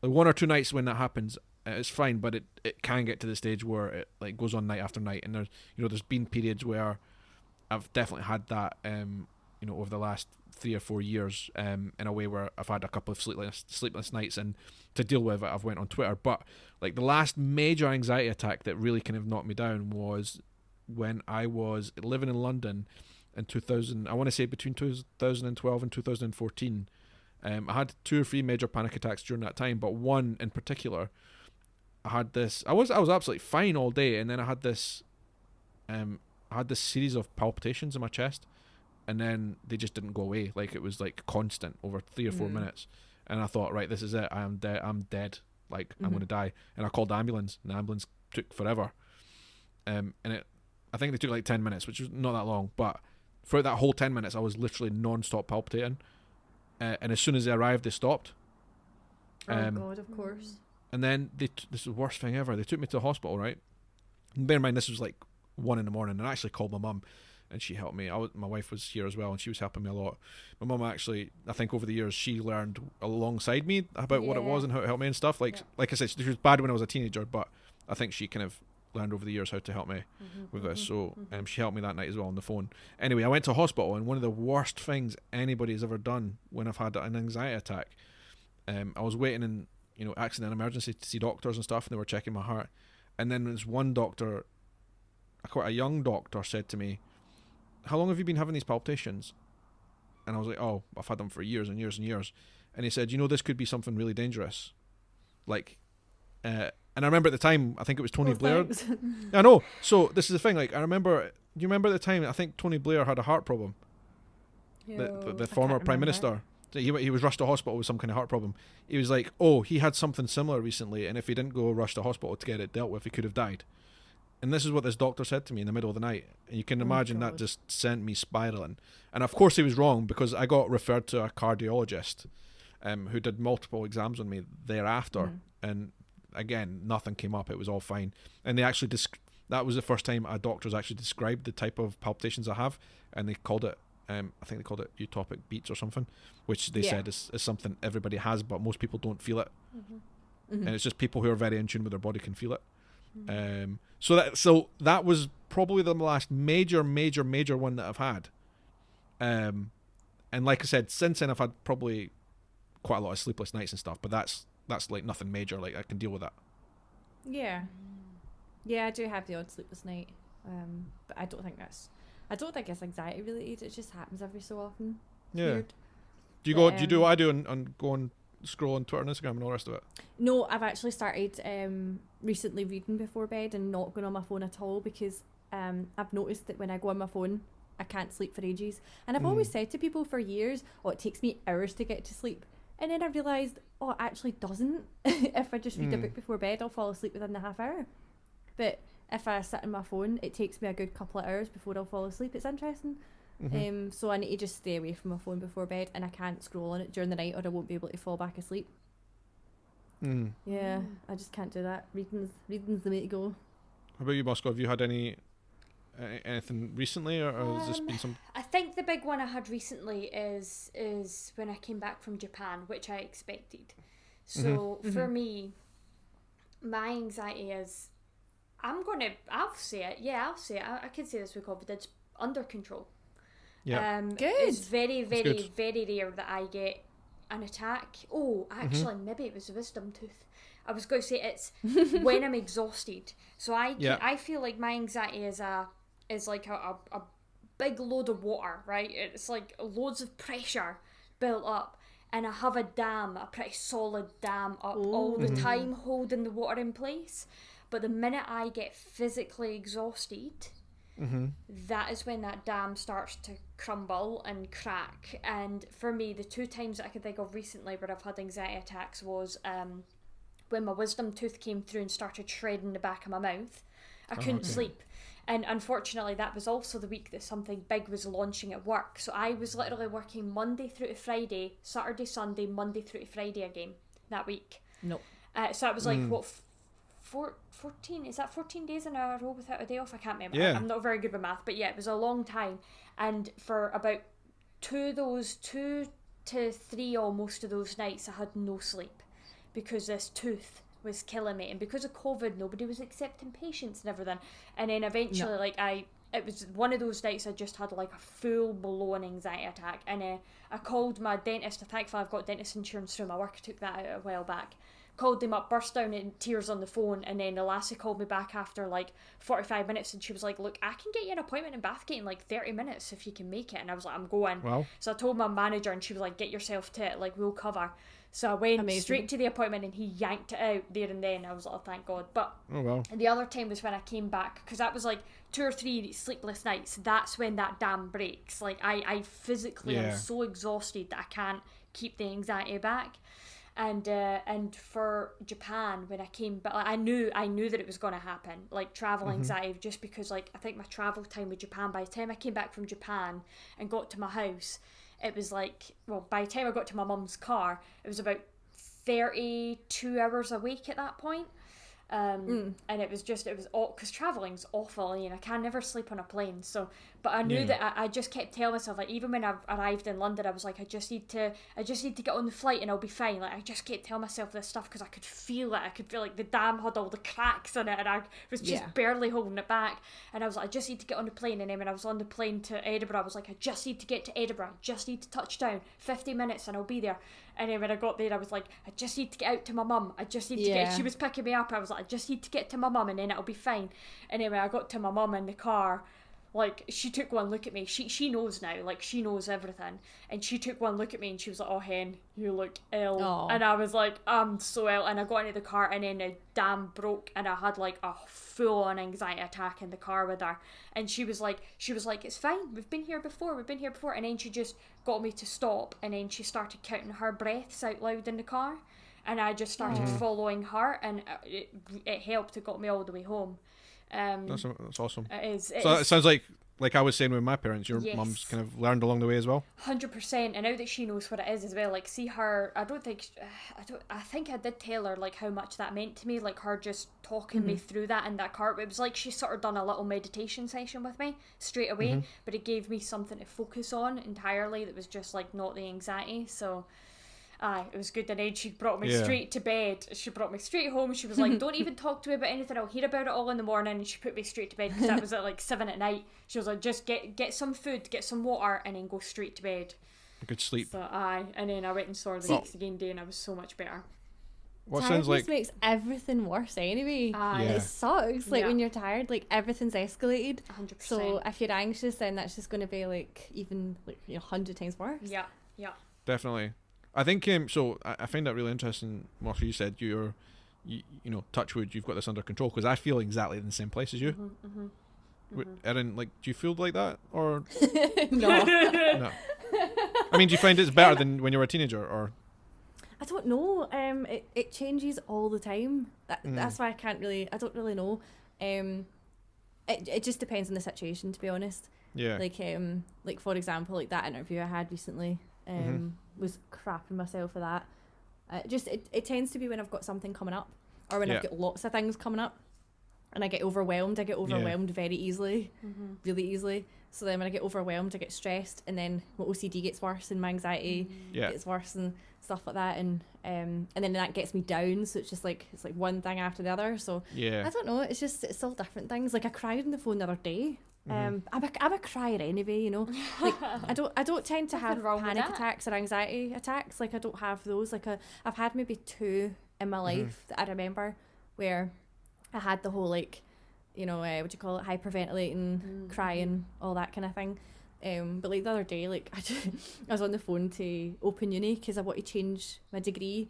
1 or 2 nights when that happens, it's fine, but it can get to the stage where it like goes on night after night, and there's been periods where I've definitely had that over the last 3 or 4 years, in a way where I've had a couple of sleepless nights, and to deal with it I've went on Twitter. But like the last major anxiety attack that really kind of knocked me down was when I was living in London in 2000, I want to say between 2012 and 2014. I had 2 or 3 major panic attacks during that time, but one in particular, I had this. I was absolutely fine all day, and then I had this series of palpitations in my chest, and then they just didn't go away. Like it was like constant over 3 or 4 minutes, and I thought, right, this is it. I'm dead. Like I'm gonna die. And I called the ambulance, and the ambulance took forever. I think they took like 10 minutes, which was not that long, but throughout that whole 10 minutes, I was literally non-stop palpitating. And as soon as they arrived, they stopped. Oh God, of course. And then this is the worst thing ever. They took me to the hospital, right? And bear in mind, this was like 1 a.m, and I actually called my mum, and she helped me. My wife was here as well, and she was helping me a lot. My mum actually, I think over the years, she learned alongside me about what it was and how it helped me and stuff. Like I said, she was bad when I was a teenager, but I think she kind of learned over the years how to help me with this. So she helped me that night as well on the phone. Anyway, I went to hospital, and one of the worst things anybody's ever done when I've had an anxiety attack, I was waiting in accident emergency to see doctors and stuff, and they were checking my heart, and then there's one doctor, quite a young doctor, said to me, "How long have you been having these palpitations?" And I was like, "Oh, I've had them for years and years and years." And he said, "This could be something really dangerous." And I remember at the time, I think it was Tony Blair. I know. So this is the thing. Like I remember. Do you remember at the time? I think Tony Blair had a heart problem. The former Prime Minister. He was rushed to hospital with some kind of heart problem. He was like, "Oh, he had something similar recently, and if he didn't go rush to hospital to get it dealt with, he could have died." And this is what this doctor said to me in the middle of the night. And you can imagine that just sent me spiraling. And of course he was wrong, because I got referred to a cardiologist, who did multiple exams on me thereafter, and again, nothing came up. It was all fine. And they actually that was the first time a doctor's actually described the type of palpitations I have, and they called it, I think they called it utopic beats or something, which they said is something everybody has, but most people don't feel it. And it's just people who are very in tune with their body can feel it. So that was probably the last major one that I've had. And like I said, since then I've had probably quite a lot of sleepless nights and stuff, but that's like nothing major. Like I can deal with that. Yeah, I do have the odd sleepless night, but I don't think it's anxiety related. It just happens every so often. It's weird. Do you do what I do and go and scroll on Twitter and Instagram and all the rest of it? No, I've actually started recently reading before bed and not going on my phone at all, because I've noticed that when I go on my phone, I can't sleep for ages. And I've always said to people for years, it takes me hours to get to sleep. And then I realised, it actually doesn't. If I just read a book before bed, I'll fall asleep within the half hour. But if I sit on my phone, it takes me a good couple of hours before I'll fall asleep. It's interesting. So I need to just stay away from my phone before bed, and I can't scroll on it during the night, or I won't be able to fall back asleep. Yeah, I just can't do that. Reading's the way to go. How about you, Mosco? Have you had anything recently, or has this been some? I think the big one I had recently is when I came back from Japan, which I expected. So for me, my anxiety is, I'll say it. Yeah, I'll say it. I can say this with confidence. Under control. Yeah. Good. It's very, very, very rare that I get an attack. Oh, actually, maybe it was a wisdom tooth. I was going to say it's when I'm exhausted. So I feel like my anxiety is like a big load of water, right? It's like loads of pressure built up, and I have a pretty solid dam up all the time, holding the water in place. But the minute I get physically exhausted, that is when that dam starts to crumble and crack. And for me, the 2 times that I can think of recently where I've had anxiety attacks was when my wisdom tooth came through and started shredding the back of my mouth. I couldn't sleep. And unfortunately, that was also the week that something big was launching at work. So I was literally working Monday through to Friday, Saturday, Sunday, Monday through to Friday again that week. Nope. So it was like, 14, is that 14 days in a row without a day off? I can't remember. Yeah. I'm not very good with math, but yeah, it was a long time. And for about 2 to 3 almost of those nights, I had no sleep because this tooth was killing me. And because of COVID, nobody was accepting patients and everything. And then eventually, it was one of those nights I just had like a full-blown anxiety attack. And I called my dentist. Thankfully, I've got dentist insurance through my work. I took that out a while back. Called them up, burst down in tears on the phone, and then the lassie called me back after like 45 minutes, and she was like, look, I can get you an appointment in Bathgate in like 30 minutes if you can make it. And I was like, I'm going. Wow. So I told my manager, and she was like, get yourself to it, like, we'll cover. So I went straight to the appointment, and he yanked it out there and then. I was like, oh, thank God. But the other time was when I came back, because that was like 2 or 3 sleepless nights. That's when that dam breaks. Like, I physically am so exhausted that I can't keep the anxiety back. And for Japan, when I came back, like, I knew that it was going to happen, like travel anxiety, just because like I think my travel time with Japan, by the time I came back from Japan and got to my house, it was like, well, by the time I got to my mum's car, it was about 32 hours awake at that point. And it was because traveling's awful, and I can never sleep on a plane. So, but I knew that I just kept telling myself, like, even when I arrived in London, I was like, I just need to get on the flight and I'll be fine. Like, I just kept telling myself this stuff because I could feel it. I could feel like the dam had all the cracks in it, and I was just barely holding it back. And I was like, I just need to get on the plane. And then when I was on the plane to Edinburgh, I was like, I just need to get to Edinburgh. I just need to touch down. 50 minutes and I'll be there. And then when I got there, I was like, I just need to get out to my mum. I just need to get... She was picking me up. I was like, I just need to get to my mum, and then it'll be fine. And then when I got to my mum in the car, like, she took one look at me. She knows now. Like, she knows everything. And she took one look at me, and she was like, oh, Hen, you look ill. Aww. And I was like, I'm so ill. And I got into the car, and then the dam broke, and I had, like, a full-on anxiety attack in the car with her. And she was like, it's fine. We've been here before. And then she just got me to stop, and then she started counting her breaths out loud in the car. And I just started following her, and it helped. It got me all the way home. That's awesome. It is. It sounds like I was saying with my parents, your mum's kind of learned along the way as well. 100%. And now that she knows what it is as well, like, see her, I think I did tell her, like, how much that meant to me, like, her just talking me through that in that car. It was like she sort of done a little meditation session with me straight away, but it gave me something to focus on entirely that was just, like, not the anxiety. So... it was good. And then she brought me straight to bed. She brought me straight home. She was like, don't even talk to me about anything. I'll hear about it all in the morning. And she put me straight to bed, because that was at like 7 at night. She was like, just get some food, get some water, and then go straight to bed. Good sleep. So and then I went and saw her the next day, and I was so much better. What sounds like makes everything worse anyway. It sucks. Like when you're tired, like everything's escalated. 100%. So if you're anxious, then that's just going to be like even like 100 times worse. Yeah. Definitely. I think so. I find that really interesting. Mosco, you said you touch wood, you've got this under control, because I feel exactly in the same place as you. Erin, like, do you feel like that, or no? No. I mean, do you find it's better than when you were a teenager, or? I don't know. It changes all the time. That's why I don't really know. It just depends on the situation, to be honest. Yeah. Like for example, like that interview I had recently. Was crapping myself for that. It tends to be when I've got something coming up, or when I've got lots of things coming up, and I get overwhelmed. I get overwhelmed very easily, really easily. So then when I get overwhelmed, I get stressed, and then my OCD gets worse, and my anxiety gets worse, and stuff like that, and then that gets me down. So it's like one thing after the other. So I don't know. It's all different things. Like I cried on the phone the other day. I'm a crier anyway, Like I don't tend to have panic attacks or anxiety attacks. Like I don't have those. Like I've had maybe 2 in my life that I remember, where I had the whole what do you call it, hyperventilating, crying, all that kind of thing. But like the other day, like I was on the phone to Open Uni because I want to change my degree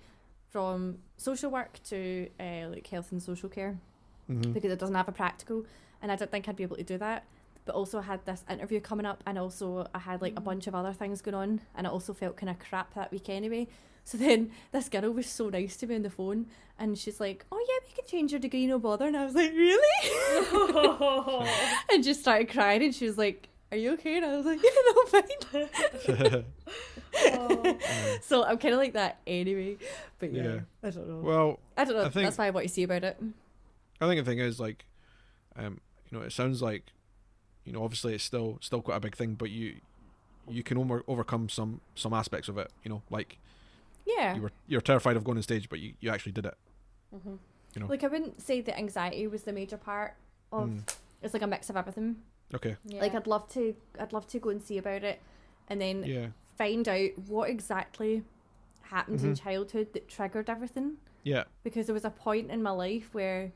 from social work to like health and social care, because it doesn't have a practical, and I didn't think I'd be able to do that. but also I had this interview coming up, and also I had like a bunch of other things going on, and I also felt kind of crap that week anyway. So then this girl was so nice to me on the phone, and she's like, "Oh yeah, we can change your degree, no bother." And I was like, "Really?" And just started crying, and she was like, "Are you okay?" And I was like, "Yeah, no, fine." So I'm kind of like that anyway. But yeah, I don't know. Well, I don't know. That's why I want to see about it. I think the thing is, like, you know, it sounds like, you know, obviously it's still quite a big thing, but you can overcome some aspects of it. You know, like, yeah, you're terrified of going on stage, but you actually did it. Mm-hmm. You know, like I wouldn't say the anxiety was the major part of. It's like a mix of everything. Okay. Yeah. Like I'd love to go and see about it, and then find out what exactly happened in childhood that triggered everything. Yeah. Because there was a point in my life where,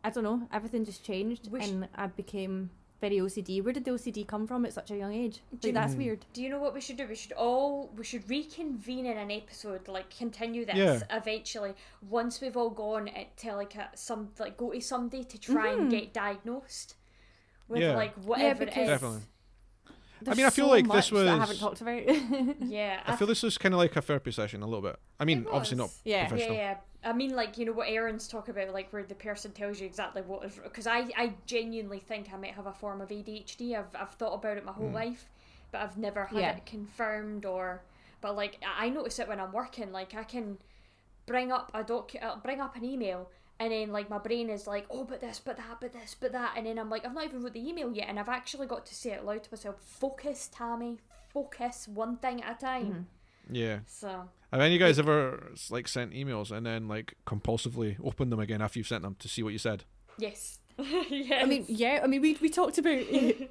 I don't know, everything just changed, and I became very OCD. Where did the OCD come from at such a young age? Like, that's weird. Do you know what we should do? We should reconvene in an episode, like continue this eventually once we've all gone to like go to somebody to try and get diagnosed with like whatever it is. Definitely. There's I mean, I feel like this was. I haven't talked about. I feel this was kind of like a therapy session a little bit. I mean, obviously not professional. Yeah. I mean, like, you know what Erin's talking about, like where the person tells you exactly what is. Because I genuinely think I might have a form of ADHD. I've thought about it my whole life, but I've never had it confirmed But like, I notice it when I'm working. Like, I can bring up an email. And then, like, my brain is like, oh, but this, but that, but this, but that. And then I'm like, I've not even wrote the email yet. And I've actually got to say it loud to myself, focus, Tammy, focus, one thing at a time. Yeah. So. Have any of you guys ever, like, sent emails and then, like, compulsively opened them again after you've sent them to see what you said? Yes. Yes. I mean, we talked about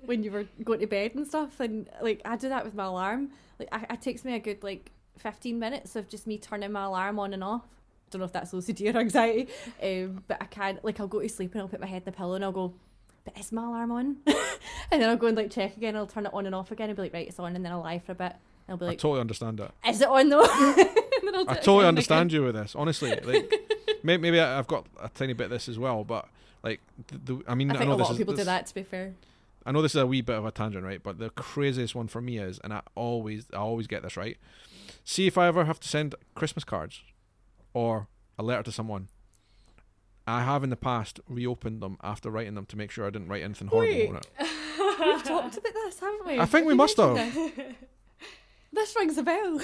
when you were going to bed and stuff. And, like, I do that with my alarm. Like, it takes me a good, like, 15 minutes of just me turning my alarm on and off. Don't know if that's OCD or anxiety, but I can't, like, I'll go to sleep and I'll put my head in the pillow and I'll go, but is my alarm on? And then I'll go and, like, check again, I'll turn it on and off again and be like, right, it's on, and then I'll lie for a bit and I'll be like, I totally understand that. Is it on though? I totally understand you with this, honestly. Like, maybe I've got a tiny bit of this as well, but, like, I mean, I think know a lot this of people is, do that, to be fair. I know this is a wee bit of a tangent, right? But the craziest one for me is, and I always get this right, see if I ever have to send Christmas cards or a letter to someone, I have in the past reopened them after writing them to make sure I didn't write anything horrible on it. We've talked about this, haven't we? I think we must have. This rings a bell.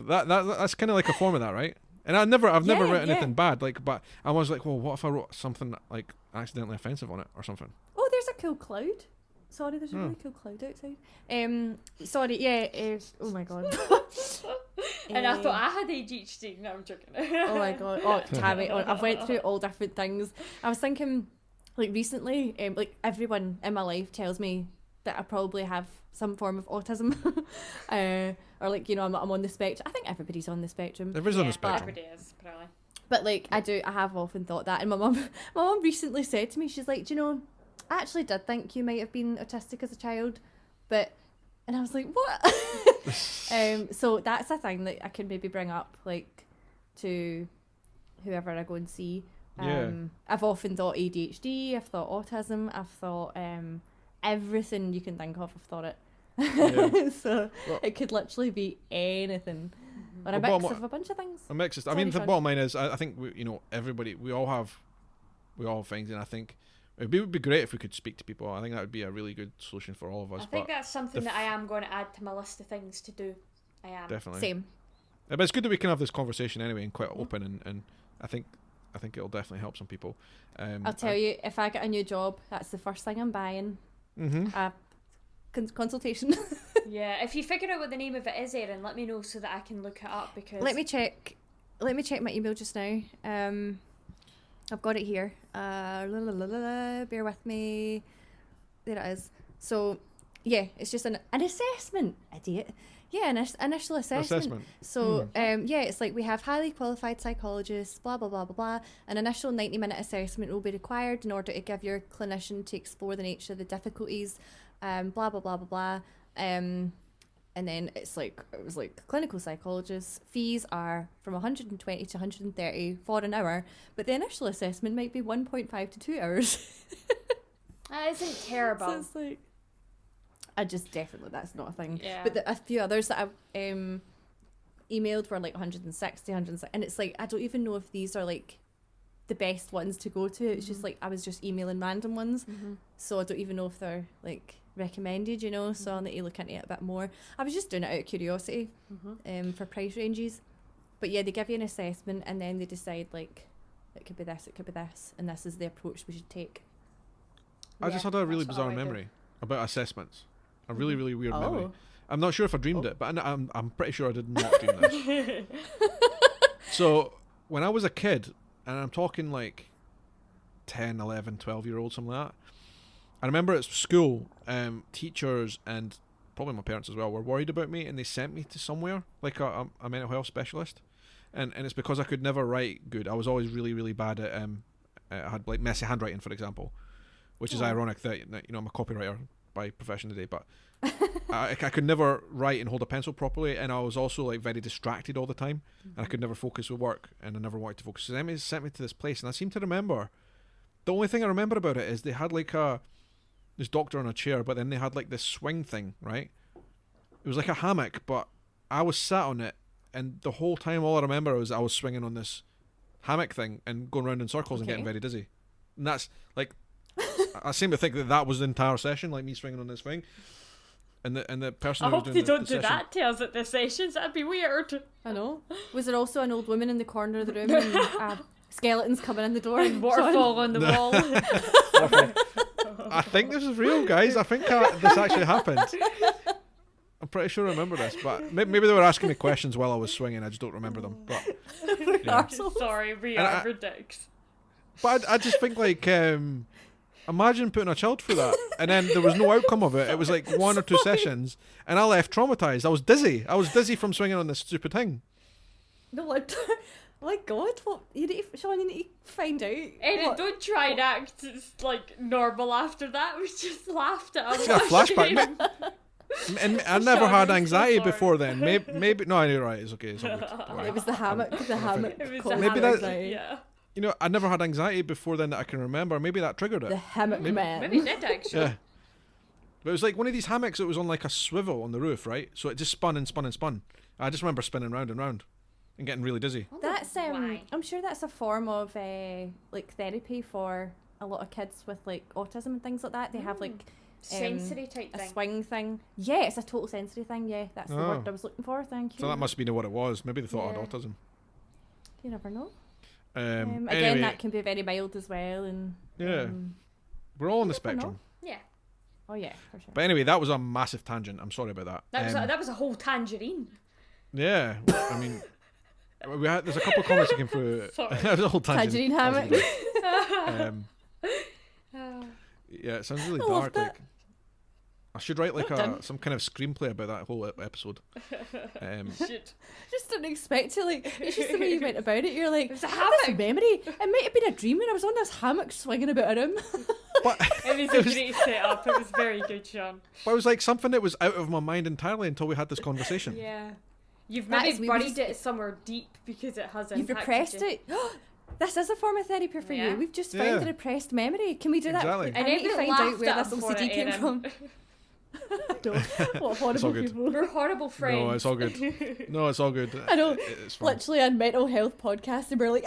That's kind of like a form of that, right? And I've never written anything bad, like, but I was like, well, what if I wrote something like accidentally offensive on it or something? Oh, there's a cool cloud. Sorry, there's a really cool cloud outside. Sorry, oh my god. And I thought I had ADHD. No, I'm joking. Oh my god. Oh, Tammy, I've went through all different things. I was thinking, like, recently, like, everyone in my life tells me that I probably have some form of autism. Or, like, you know, I'm on the spectrum. I think everybody's on the spectrum. Everybody's on the spectrum. Everybody is, probably. But, like, I have often thought that. And my mum recently said to me, she's like, do you know, I actually did think you might have been autistic as a child, but, and I was like, what? So that's a thing that I can maybe bring up, like, to whoever I go and see. I've often thought ADHD, I've thought autism, I've thought everything you can think of, I've thought it. So it could literally be anything. Or a mix of a bunch of things. A mix of, I mean, the bottom line is, I think, you know, everybody, we all have things, and I think it would be great if we could speak to people. I think that would be a really good solution for all of us. I think that's something that I am going to add to my list of things to do. I am. Definitely. Same. But it's good that we can have this conversation anyway, and quite open, and I think it'll definitely help some people. I'll tell you, if I get a new job, that's the first thing I'm buying. A consultation. Yeah, if you figure out what the name of it is, Erin, let me know so that I can look it up, because Let me check my email just now. I've got it here. Bear with me. There it is. So, yeah, it's just an assessment, idiot. Yeah, an initial assessment. So, yeah, it's like we have highly qualified psychologists, blah, blah, blah, blah, blah. An initial 90-minute assessment will be required in order to give your clinician to explore the nature of the difficulties, blah, blah, blah, blah, blah. And then it was like clinical psychologists, fees are from 120 to 130 for an hour, but the initial assessment might be 1.5 to 2 hours. That isn't terrible. So it's like, I just definitely, that's not a thing. Yeah. But a few others that I emailed were like 160, and it's like, I don't even know if these are like the best ones to go to. It's just like, I was just emailing random ones. So I don't even know if they're like recommended, you know, so I'll need to look into it a bit more. I was just doing it out of curiosity for price ranges. But yeah, they give you an assessment and then they decide like, it could be this, and this is the approach we should take. I just had a really that's what I bizarre like memory about assessments. A really, really weird memory. I'm not sure if I dreamed it, but I'm pretty sure I did not dream this. So, when I was a kid, and I'm talking like 10, 11, 12-year-old, something like that, I remember at school, teachers and probably my parents as well were worried about me, and they sent me to somewhere, like a mental health specialist. And it's because I could never write good. I was always really, really bad at, I had like messy handwriting, for example, which is ironic that, you know, I'm a copywriter by profession today, but I could never write and hold a pencil properly, and I was also like very distracted all the time, and I could never focus with work, and I never wanted to focus. So they sent me to this place, and I seem to remember, the only thing I remember about it is they had like this doctor on a chair, but then they had like this swing thing, right? It was like a hammock, but I was sat on it, and the whole time all I remember was I was swinging on this hammock thing and going around in circles and getting very dizzy. And that's like, I seem to think that was the entire session, like me swinging on this thing. And the person I who was hope doing they don't the do session, that to us at the sessions. That'd be weird. I know. Was there also an old woman in the corner of the room and skeletons coming in the door and Waterfall on the wall. I think this is real, guys. I think this actually happened. I'm pretty sure I remember this, but maybe they were asking me questions while I was swinging. I just don't remember them. But yeah. Sorry, we are ridiculous. But I just think like, imagine putting a child through that, and then there was no outcome of it. It was like 1 or 2 sessions, and I left traumatized. I was dizzy from swinging on this stupid thing. No, oh my God, what Sean, you need to find out. Erin, don't try and act like normal after that. We just laughed at It's a flashback. And I never had anxiety before then. Maybe no, you're right. It's okay. It's all good. Don't worry. It was the hammock. It was the Maybe hammock that- anxiety. Yeah. You know, I never had anxiety before then that I can remember. Maybe that triggered it. The hammock man. Maybe it did actually. Yeah. But it was like one of these hammocks that was on like a swivel on the roof, right? So it just spun and spun and spun. I just remember spinning round and round and getting really dizzy. That's Why? I'm sure that's a form of like therapy for a lot of kids with like autism and things like that. They have like Sensory type a thing. swing thing. Yeah, it's a total sensory thing. Yeah, that's the Oh. word I was looking for. Thank you. So that must be what it was. Maybe they thought I Yeah. had autism. You never know. Again, Again, that can be very mild as well, and Yeah. We're all on the you never know. spectrum. Yeah. Oh yeah, for sure. But anyway, that was a massive tangent. I'm sorry about that. That was a whole tangerine. Yeah, I mean, there's a couple of comments that came through. Sorry. That was a whole tangent. Tangerine hammock. Yeah, it sounds really I love dark. that. Like, I should write like Well done. some kind of screenplay about that whole episode. Shit. Just didn't expect to, like, it's just the way you went about it. You're like, It's a I had this hammock. memory. It might have been a dream when I was on this hammock swinging about a room. But It was a great setup. It was very good, Sean. it was like something that was out of my mind entirely until we had this conversation. Yeah. You've That maybe is- we buried just- it somewhere deep because it has You've impacted repressed you. it. This is a form of therapy for Yeah. you. We've just Yeah. found a repressed memory. Can we do Exactly. that? And I need to everyone find out laughed where at this him for OCD it, came Erin. from. What all horrible good. people. We're horrible friends. No, it's all good. No, it's all good. I know. It's fine. Literally on mental health podcast, and we're like,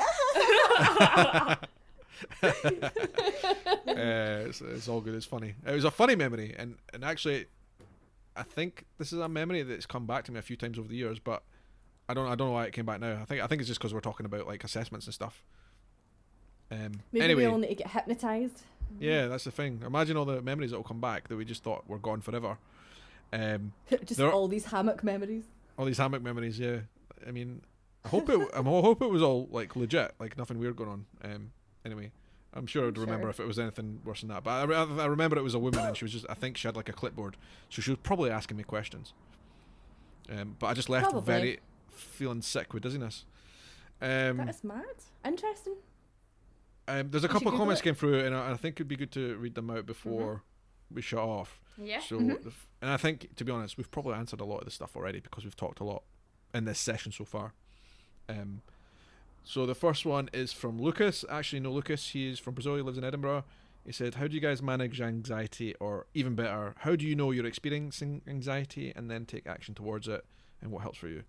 It's all good. It's funny. It was a funny memory, and actually, I think this is a memory that's come back to me a few times over the years. But I don't know why it came back now. I think it's just because we're talking about like assessments and stuff. maybe Anyway, we all need to get hypnotized. yeah, that's the thing. Imagine all the memories that will come back that we just thought were gone forever. Just There- all these hammock memories. All these hammock memories. Yeah, I mean, I hope it was all like legit, like nothing weird going on. Anyway, I'm sure I'd remember Sure. if it was anything worse than that. But I remember it was a woman, and she was just, I think she had like a clipboard, so she was probably asking me questions. But I just left Probably. very feeling sick with dizziness. That is mad. Interesting. There's a should couple of Google comments it. came through, and I think it'd be good to read them out before we shut off. Yeah. So, and I think, to be honest, we've probably answered a lot of this stuff already because we've talked a lot in this session so far. So the first one is from Lucas. Actually, no, Lucas. He is from Brazil. He lives in Edinburgh. He said, how do you guys manage anxiety, or even better, how do you know you're experiencing anxiety and then take action towards it, and what helps for you?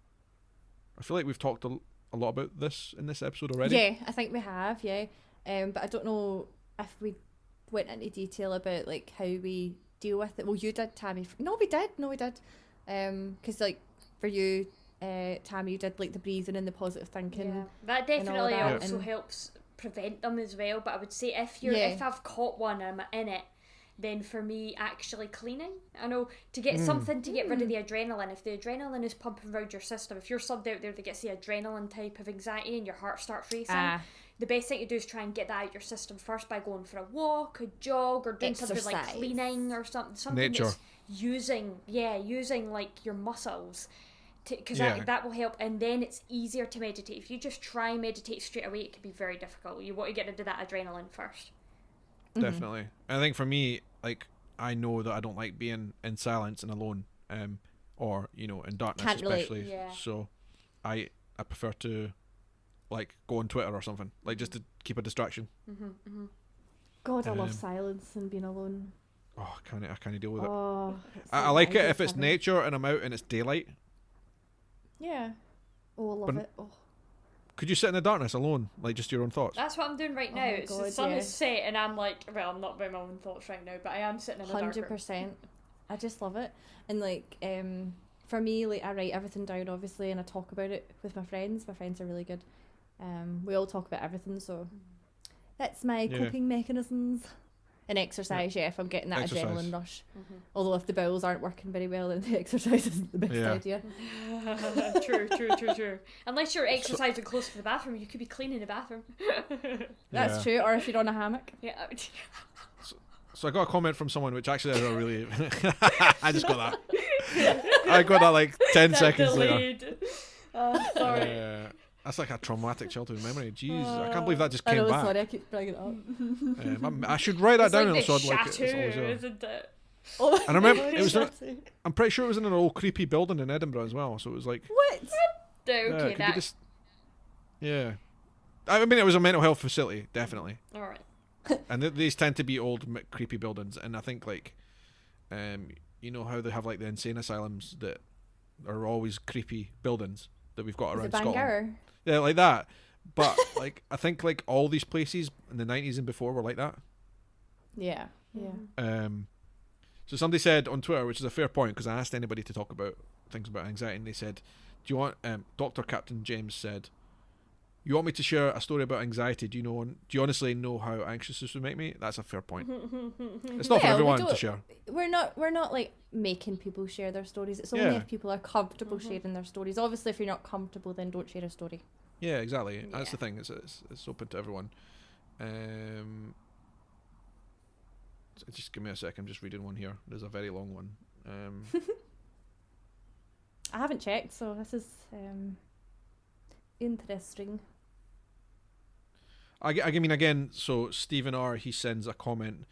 I feel like we've talked a lot about this in this episode already. Yeah, I think we have, yeah. But I don't know if we went into detail about like how we deal with it. Well, you did, Tammy. No, we did. Because like for you, Tammy, you did like the breathing and the positive thinking. Yeah, that definitely that, also and helps prevent them as well. But I would say if I've caught one and I'm in it, then for me actually cleaning, I know, to get something to get rid of the adrenaline. If the adrenaline is pumping around your system, if you're somebody out there that gets the adrenaline type of anxiety and your heart starts racing, the best thing to do is try and get that out your system first by going for a walk, a jog, or doing something like cleaning or something Nature. that's using like your muscles, because Yeah. that will help. And then it's easier to meditate. If you just try and meditate straight away, it can be very difficult. You want to get into that adrenaline first. Definitely. I think for me, like, I know that I don't like being in silence and alone, or in darkness. Can't relate. Especially. Yeah. So I prefer to like go on Twitter or something, like just to keep a distraction. God, I love silence and being alone. Oh, I can't deal with it. Oh, I like it if it's nature and I'm out and it's daylight. Yeah. Oh, I love it. Oh. Could you sit in the darkness alone, like just your own thoughts? That's what I'm doing right now. Oh my It's the God, sun yeah. is set and I'm like, well, I'm not by my own thoughts right now, but I am sitting in the dark room. 100%. I just love it. And like, for me, like, I write everything down obviously, and I talk about it with my friends. My friends are really good. We all talk about everything, so that's my coping mechanisms. And exercise, if I'm getting that adrenaline rush. Although if the bowels aren't working very well, then the exercise isn't the best idea. True. Unless you're exercising close to the bathroom, you could be cleaning the bathroom. That's true, or if you're on a hammock. Yeah. So I got a comment from someone which actually is a really... I just got that. I got that like 10 seconds later. Sorry. That's like a traumatic childhood memory. Jeez, I can't believe that just came back. Sorry, I keep bringing it up. I should write that It's down like so the I'd like it. chateau, It's always isn't it? Oh, and I remember it was. I'm pretty sure it was in an old creepy building in Edinburgh as well. So it was like. What? Okay, that. Yeah, I mean it was a mental health facility, definitely. All right. And these tend to be old creepy buildings, and I think like, you know how they have like the insane asylums that are always creepy buildings that we've got around Scotland. Bangor? Yeah, like that. But like I think like all these places in the 90s and before were like that. Yeah. So somebody said on Twitter, which is a fair point, because I asked anybody to talk about things about anxiety, and they said, "Do you want?" Dr. Captain James said, "You want me to share a story about anxiety? Do you honestly know how anxious this would make me?" That's a fair point. It's not for everyone to share. We're not like making people share their stories. It's only if people are comfortable sharing their stories. Obviously, if you're not comfortable, then don't share a story. Yeah, exactly. That's the thing. It's open to everyone. Just give me a sec. I'm just reading one here. There's a very long one. I haven't checked, so this is interesting. I mean, again, so Stephen R, he sends a comment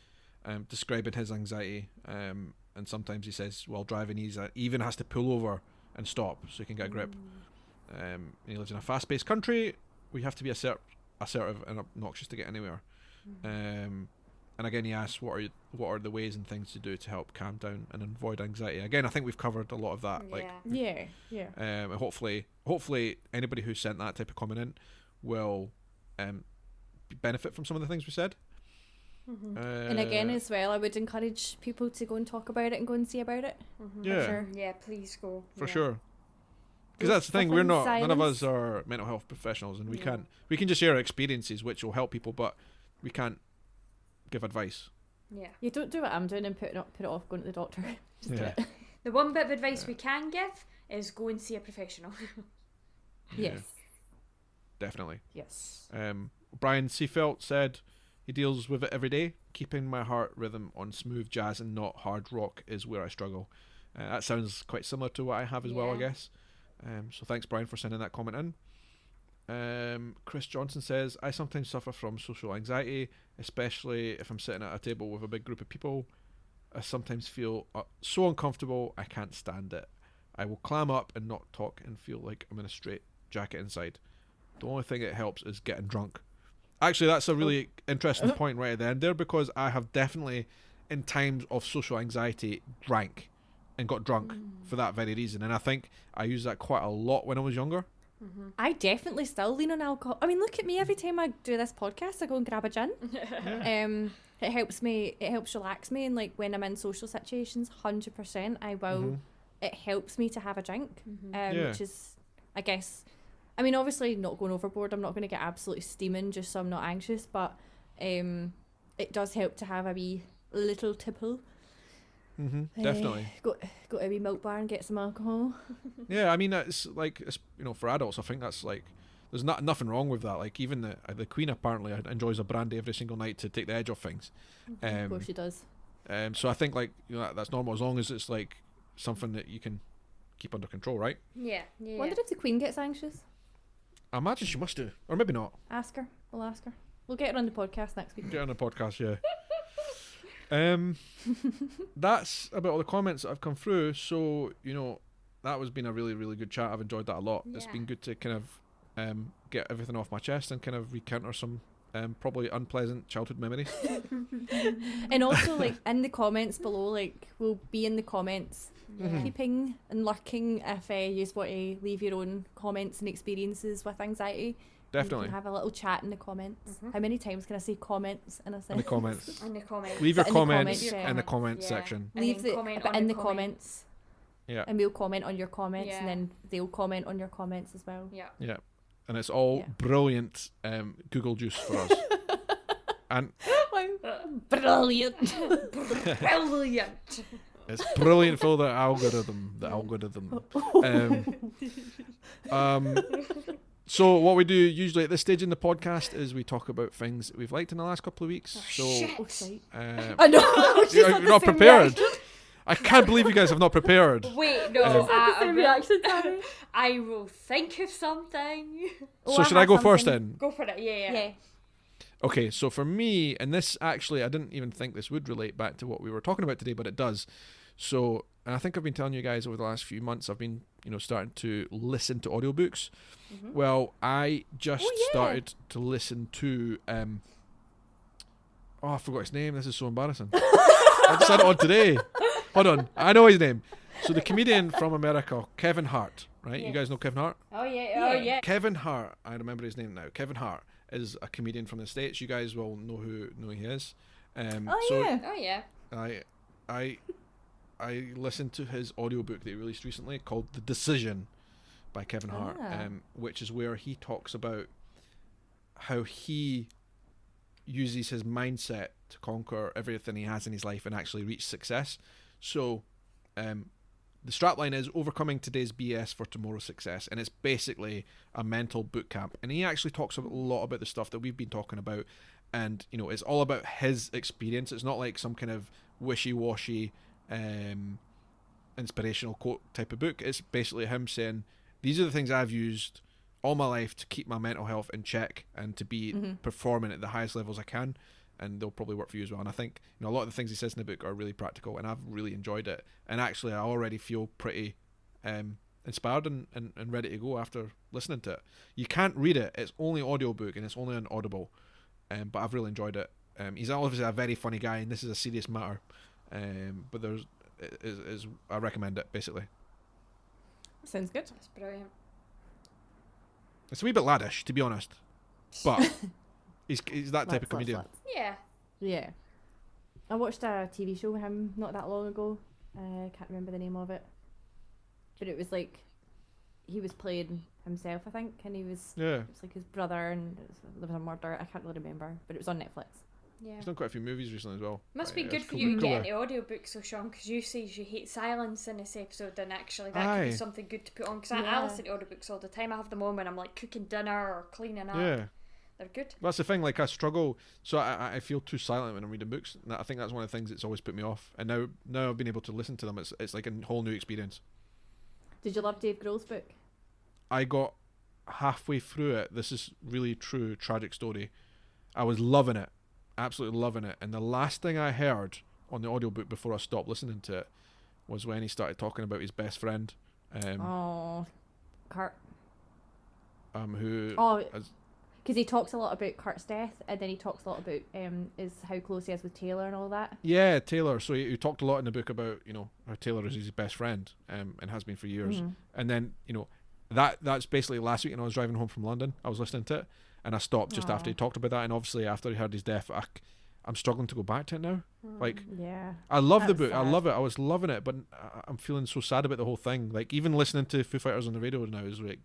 describing his anxiety, and sometimes he says, while driving, he even has to pull over and stop so he can get a grip. And he lives in a fast-paced country. We have to be assertive and obnoxious to get anywhere. And again, he asks, what are the ways and things to do to help calm down and avoid anxiety? Again, I think we've covered a lot of that. And hopefully anybody who sent that type of comment in will benefit from some of the things we said. And again, as well, I would encourage people to go and talk about it and go and see about it. Yeah, sure. Yeah, please go. For sure. Because that's the thing, Stuff in none of silence. us are mental health professionals, and we can just share our experiences, which will help people, but we can't give advice. Yeah. You don't do what I'm doing and put it off going to the doctor. Just do it. The one bit of advice we can give is go and see a professional. Yes. Definitely. Yes. Brian Seafelt said he deals with it every day. Keeping my heart rhythm on smooth jazz and not hard rock is where I struggle. That sounds quite similar to what I have as well, I guess. So thanks, Brian, for sending that comment in. Chris Johnson says, I sometimes suffer from social anxiety, especially if I'm sitting at a table with a big group of people. I sometimes feel so uncomfortable, I can't stand it. I will clam up and not talk and feel like I'm in a straight jacket inside. The only thing that helps is getting drunk. Actually, that's a really interesting point right at the end there, because I have definitely, in times of social anxiety, drank and got drunk for that very reason. And I think I used that quite a lot when I was younger. I definitely still lean on alcohol. I mean, look at me. Every time I do this podcast, I go and grab a gin. It helps me. It helps relax me. And like when I'm in social situations, 100%, I will. It helps me to have a drink, which is, I guess, I mean, obviously not going overboard. I'm not going to get absolutely steaming just so I'm not anxious, but it does help to have a wee little tipple. Definitely. Go to a wee milk bar and get some alcohol. Yeah, I mean, it's like, it's, you know, for adults, I think that's like, there's nothing wrong with that. Like even the Queen apparently enjoys a brandy every single night to take the edge off things. Of course she does. So I think like, you know, that's normal as long as it's like something that you can keep under control, right? Yeah. Wonder if the Queen gets anxious. I imagine she must do, or maybe not. Ask her. We'll ask her. We'll get her on the podcast next week. Get her on the podcast, yeah. That's about all the comments that have come through. So, you know, that has been a really, really good chat. I've enjoyed that a lot. It's been good to kind of get everything off my chest and kind of recounter some probably unpleasant childhood memories. And also, like, in the comments below, like, we'll be in the comments keeping and lurking if you just want to leave your own comments and experiences with anxiety. Definitely. You can have a little chat in the comments. How many times can I say comments in a sentence? In the comments. In the comments. Leave your In the comments comments, in the comments section. And Leave then the comment but on in the the comments. Yeah. And we'll comment on your comments, Yeah. and then they'll comment on your comments as well. Yeah. Yeah. And it's all brilliant Google juice for us. And Brilliant. Brilliant. it's brilliant for the algorithm. So what we do usually at this stage in the podcast is we talk about things that we've liked in the last couple of weeks. Shit. I know. You're not prepared. I can't believe you guys have not prepared. Wait, no. I will think of something. So should I go first then? Go for it. Yeah. Okay, so for me, and this actually, I didn't even think this would relate back to what we were talking about today, but it does. So, and I think I've been telling you guys over the last few months, I've been, you know, starting to listen to audiobooks. Well, I just started to listen to, I forgot his name. This is so embarrassing. I just had it on today. Hold on. I know his name. So the comedian from America, Kevin Hart, right? You guys know Kevin Hart? Oh yeah. Kevin Hart, I remember his name now. Kevin Hart is a comedian from the States. You guys will know who he is. Oh yeah. I listened to his audiobook that he released recently called The Decision by Kevin Hart, which is where he talks about how he uses his mindset to conquer everything he has in his life and actually reach success. So the strapline is overcoming today's BS for tomorrow's success, and it's basically a mental boot camp. And he actually talks a lot about the stuff that we've been talking about, and you know, it's all about his experience. It's not like some kind of wishy-washy inspirational quote type of book. It's basically him saying, these are the things I've used all my life to keep my mental health in check and to be performing at the highest levels I can, and they'll probably work for you as well. And I think, you know, a lot of the things he says in the book are really practical, and I've really enjoyed it. And actually, I already feel pretty inspired and ready to go after listening to it. You can't read it; it's only audiobook and it's only on Audible. But I've really enjoyed it. He's obviously a very funny guy, and this is a serious matter. But I recommend it basically. Sounds good. That's brilliant. It's a wee bit laddish, to be honest, but he's that type of comedian. Yeah. I watched a TV show with him not that long ago. I can't remember the name of it, but it was like he was playing himself, I think, and it was like his brother, and there was a murder. I can't really remember, but it was on Netflix. Yeah. He's done quite a few movies recently as well. Must be good for you to get into audiobooks, so Sean, because you say you hate silence in this episode, and actually that could be something good to put on. Because I listen to audiobooks all the time. I have them on when I'm like cooking dinner or cleaning up. Yeah. They're good. That's the thing, like I struggle, so I feel too silent when I'm reading books. And I think that's one of the things that's always put me off. And now I've been able to listen to them. It's like a whole new experience. Did you love Dave Grohl's book? I got halfway through it. This is really true, tragic story. I was loving it. Absolutely loving it. And the last thing I heard on the audiobook before I stopped listening to it was when he started talking about his best friend. Hart. Who... Because he talks a lot about Kurt's death, and then he talks a lot about is how close he is with Taylor and all that. Yeah, Taylor. So he talked a lot in the book about, how Taylor is his best friend, and has been for years. Mm-hmm. And then, that's basically last week when I was driving home from London, I was listening to it, and I stopped just after he talked about that. And obviously after he heard his death, I'm struggling to go back to it now. Like, yeah, I love the that's book. I sad. love it. I was loving it, but I'm feeling so sad about the whole thing. Like, even listening to Foo Fighters on the radio now is like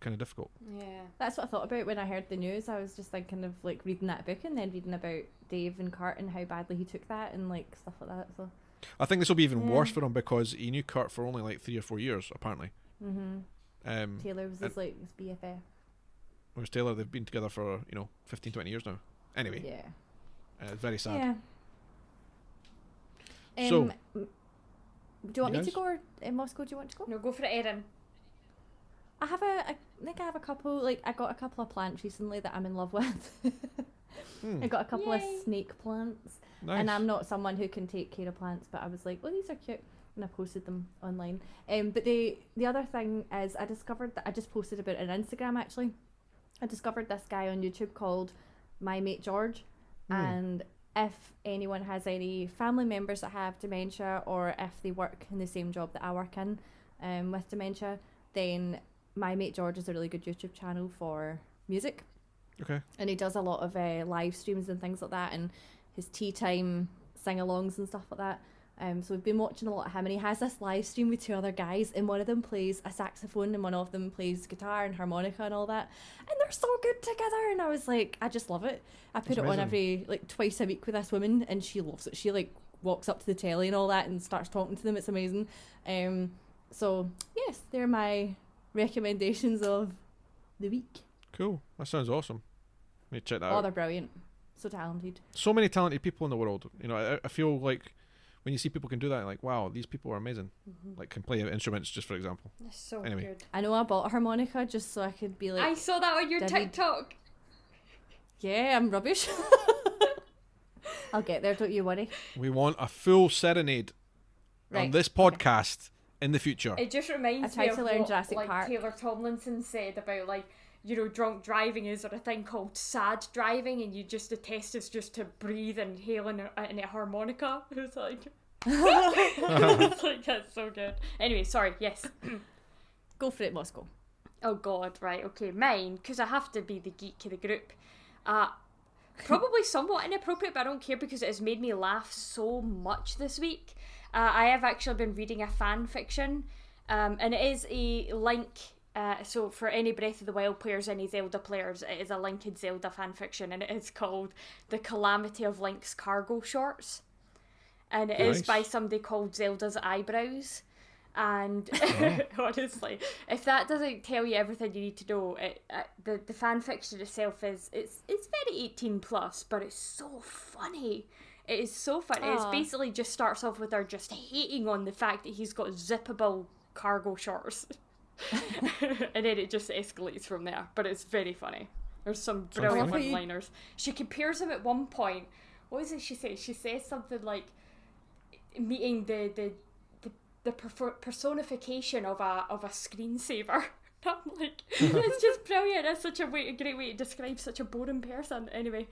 kind of difficult. Yeah. That's what I thought about when I heard the news. I was just thinking of like reading that book and then reading about Dave and Kurt and how badly he took that and like stuff like that. So I think this will be even worse for him because he knew Kurt for only like 3 or 4 years, apparently. Taylor was his BFF. Whereas Taylor, they've been together for 15, 20 years now. Anyway, Yeah. It's very sad. Yeah. So, do you want me yes? to go or Moscow? Do you want to go? No, go for it, Erin. I think I have a couple. Like I got a couple of plants recently that I'm in love with. I got a couple of snake plants, Nice. and I'm not someone who can take care of plants, but I was like, oh, these are cute, and I posted them online. But the other thing is, I discovered that I just posted about it on Instagram actually. I discovered this guy on YouTube called My Mate George, and if anyone has any family members that have dementia, or if they work in the same job that I work in with dementia, then My Mate George is a really good YouTube channel for music. Okay. And he does a lot of live streams and things like that, and his tea time sing-alongs and stuff like that. So we've been watching a lot of him, and he has this live stream with 2 other guys, and one of them plays a saxophone and one of them plays guitar and harmonica and all that, and they're so good together. And I was like, I just love it. I put That's it on amazing. every like twice a week with this woman, and she loves it. She like walks up to the telly and all that and starts talking to them. It's amazing. So yes, they're my recommendations of the week. Cool. That sounds awesome. Let me check that Oh, out. they're brilliant. So talented. So many talented people in the world. I feel like when you see people can do that, like, wow, these people are amazing. Like, can play instruments, just for example. That's so Anyway. good. I know I bought a harmonica just so I could be like, I saw that on your David. TikTok. yeah, I'm rubbish. I'll get there, don't you worry. We want a full serenade on Right, this podcast in the future. It just reminds I me tried of to learn what Jurassic like Park. Taylor Tomlinson said about like, drunk driving. Is there a thing called sad driving, and the test is just to breathe and inhale in a harmonica. It's like, it's like, that's so good. Anyway, sorry. Yes. Go for it, Moscow. Oh God, right, okay, mine, because I have to be the geek of the group. Probably somewhat inappropriate, but I don't care because it has made me laugh so much this week. I have actually been reading a fan fiction, and it is a Link. So for any Breath of the Wild players, any Zelda players, it is a Link and Zelda fan fiction, and it is called The Calamity of Link's Cargo Shorts. And it is by somebody called Zelda's Eyebrows. And honestly, if that doesn't tell you everything you need to know, the fan fiction itself it's very 18 plus, but it's so funny. It is so funny. It basically just starts off with her just hating on the fact that he's got zippable cargo shorts. And then it just escalates from there. But it's very funny. There's some brilliant one-liners. She compares him at one point. What is it she says? She says something like meeting the personification of a screensaver. I'm like, it's just brilliant. It's such a great way to describe such a boring person. Anyway,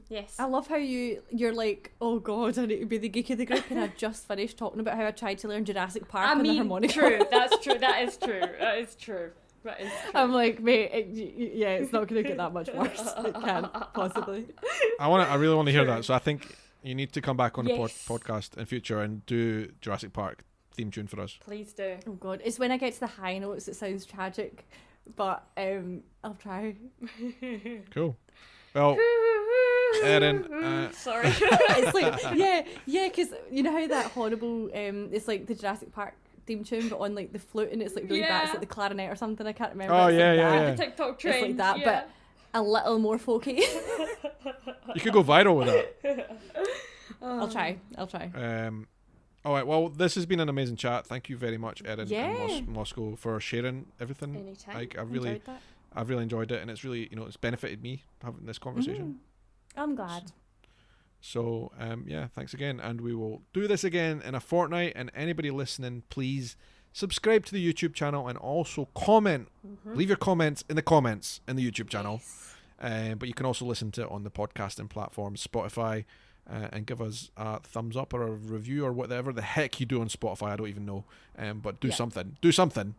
yes. I love how you're like, oh God, I need to be the geek of the group, and I've just finished talking about how I tried to learn Jurassic Park and the harmonica. True. That's true. That is true. That is true. That is true. I'm like, mate, it's not going to get that much worse. It can't possibly. I really want to hear that. So I think you need to come back on the Yes. podcast in future and do Jurassic Park theme tune for us. Please do. Oh God, it's when I get to the high notes it sounds tragic, but I'll try. Cool. Well, Erin, sorry. It's like yeah, because you know how that horrible it's like the Jurassic Park theme tune, but on like the flute, and it's like really bad. It's like the clarinet or something. I can't remember. Oh, It's yeah, like yeah, that. yeah. The TikTok trend. It's like that, but a little more folky. you could go viral with that. I'll try. All right. Well, this has been an amazing chat. Thank you very much, Erin Yeah. and Moscow, for sharing everything. Anytime. Like, I've Enjoyed that. really enjoyed it, and it's really, it's benefited me having this conversation. I'm glad. So, yeah, thanks again, and we will do this again in a fortnight. And anybody listening, please subscribe to the YouTube channel and also comment. Leave your comments in the YouTube channel. But you can also listen to it on the podcasting platforms, Spotify, and give us a thumbs up or a review or whatever the heck you do on Spotify. I don't even know. But do something. Do something.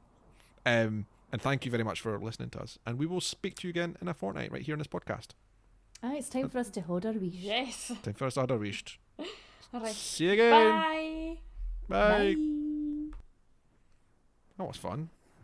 And thank you very much for listening to us. And we will speak to you again in a fortnight right here in this podcast. It's time for us to Haud Yer Wheesht. Yes. Time for us to Haud Yer Wheesht. All right. See you again. Bye. Bye. Bye. That was fun.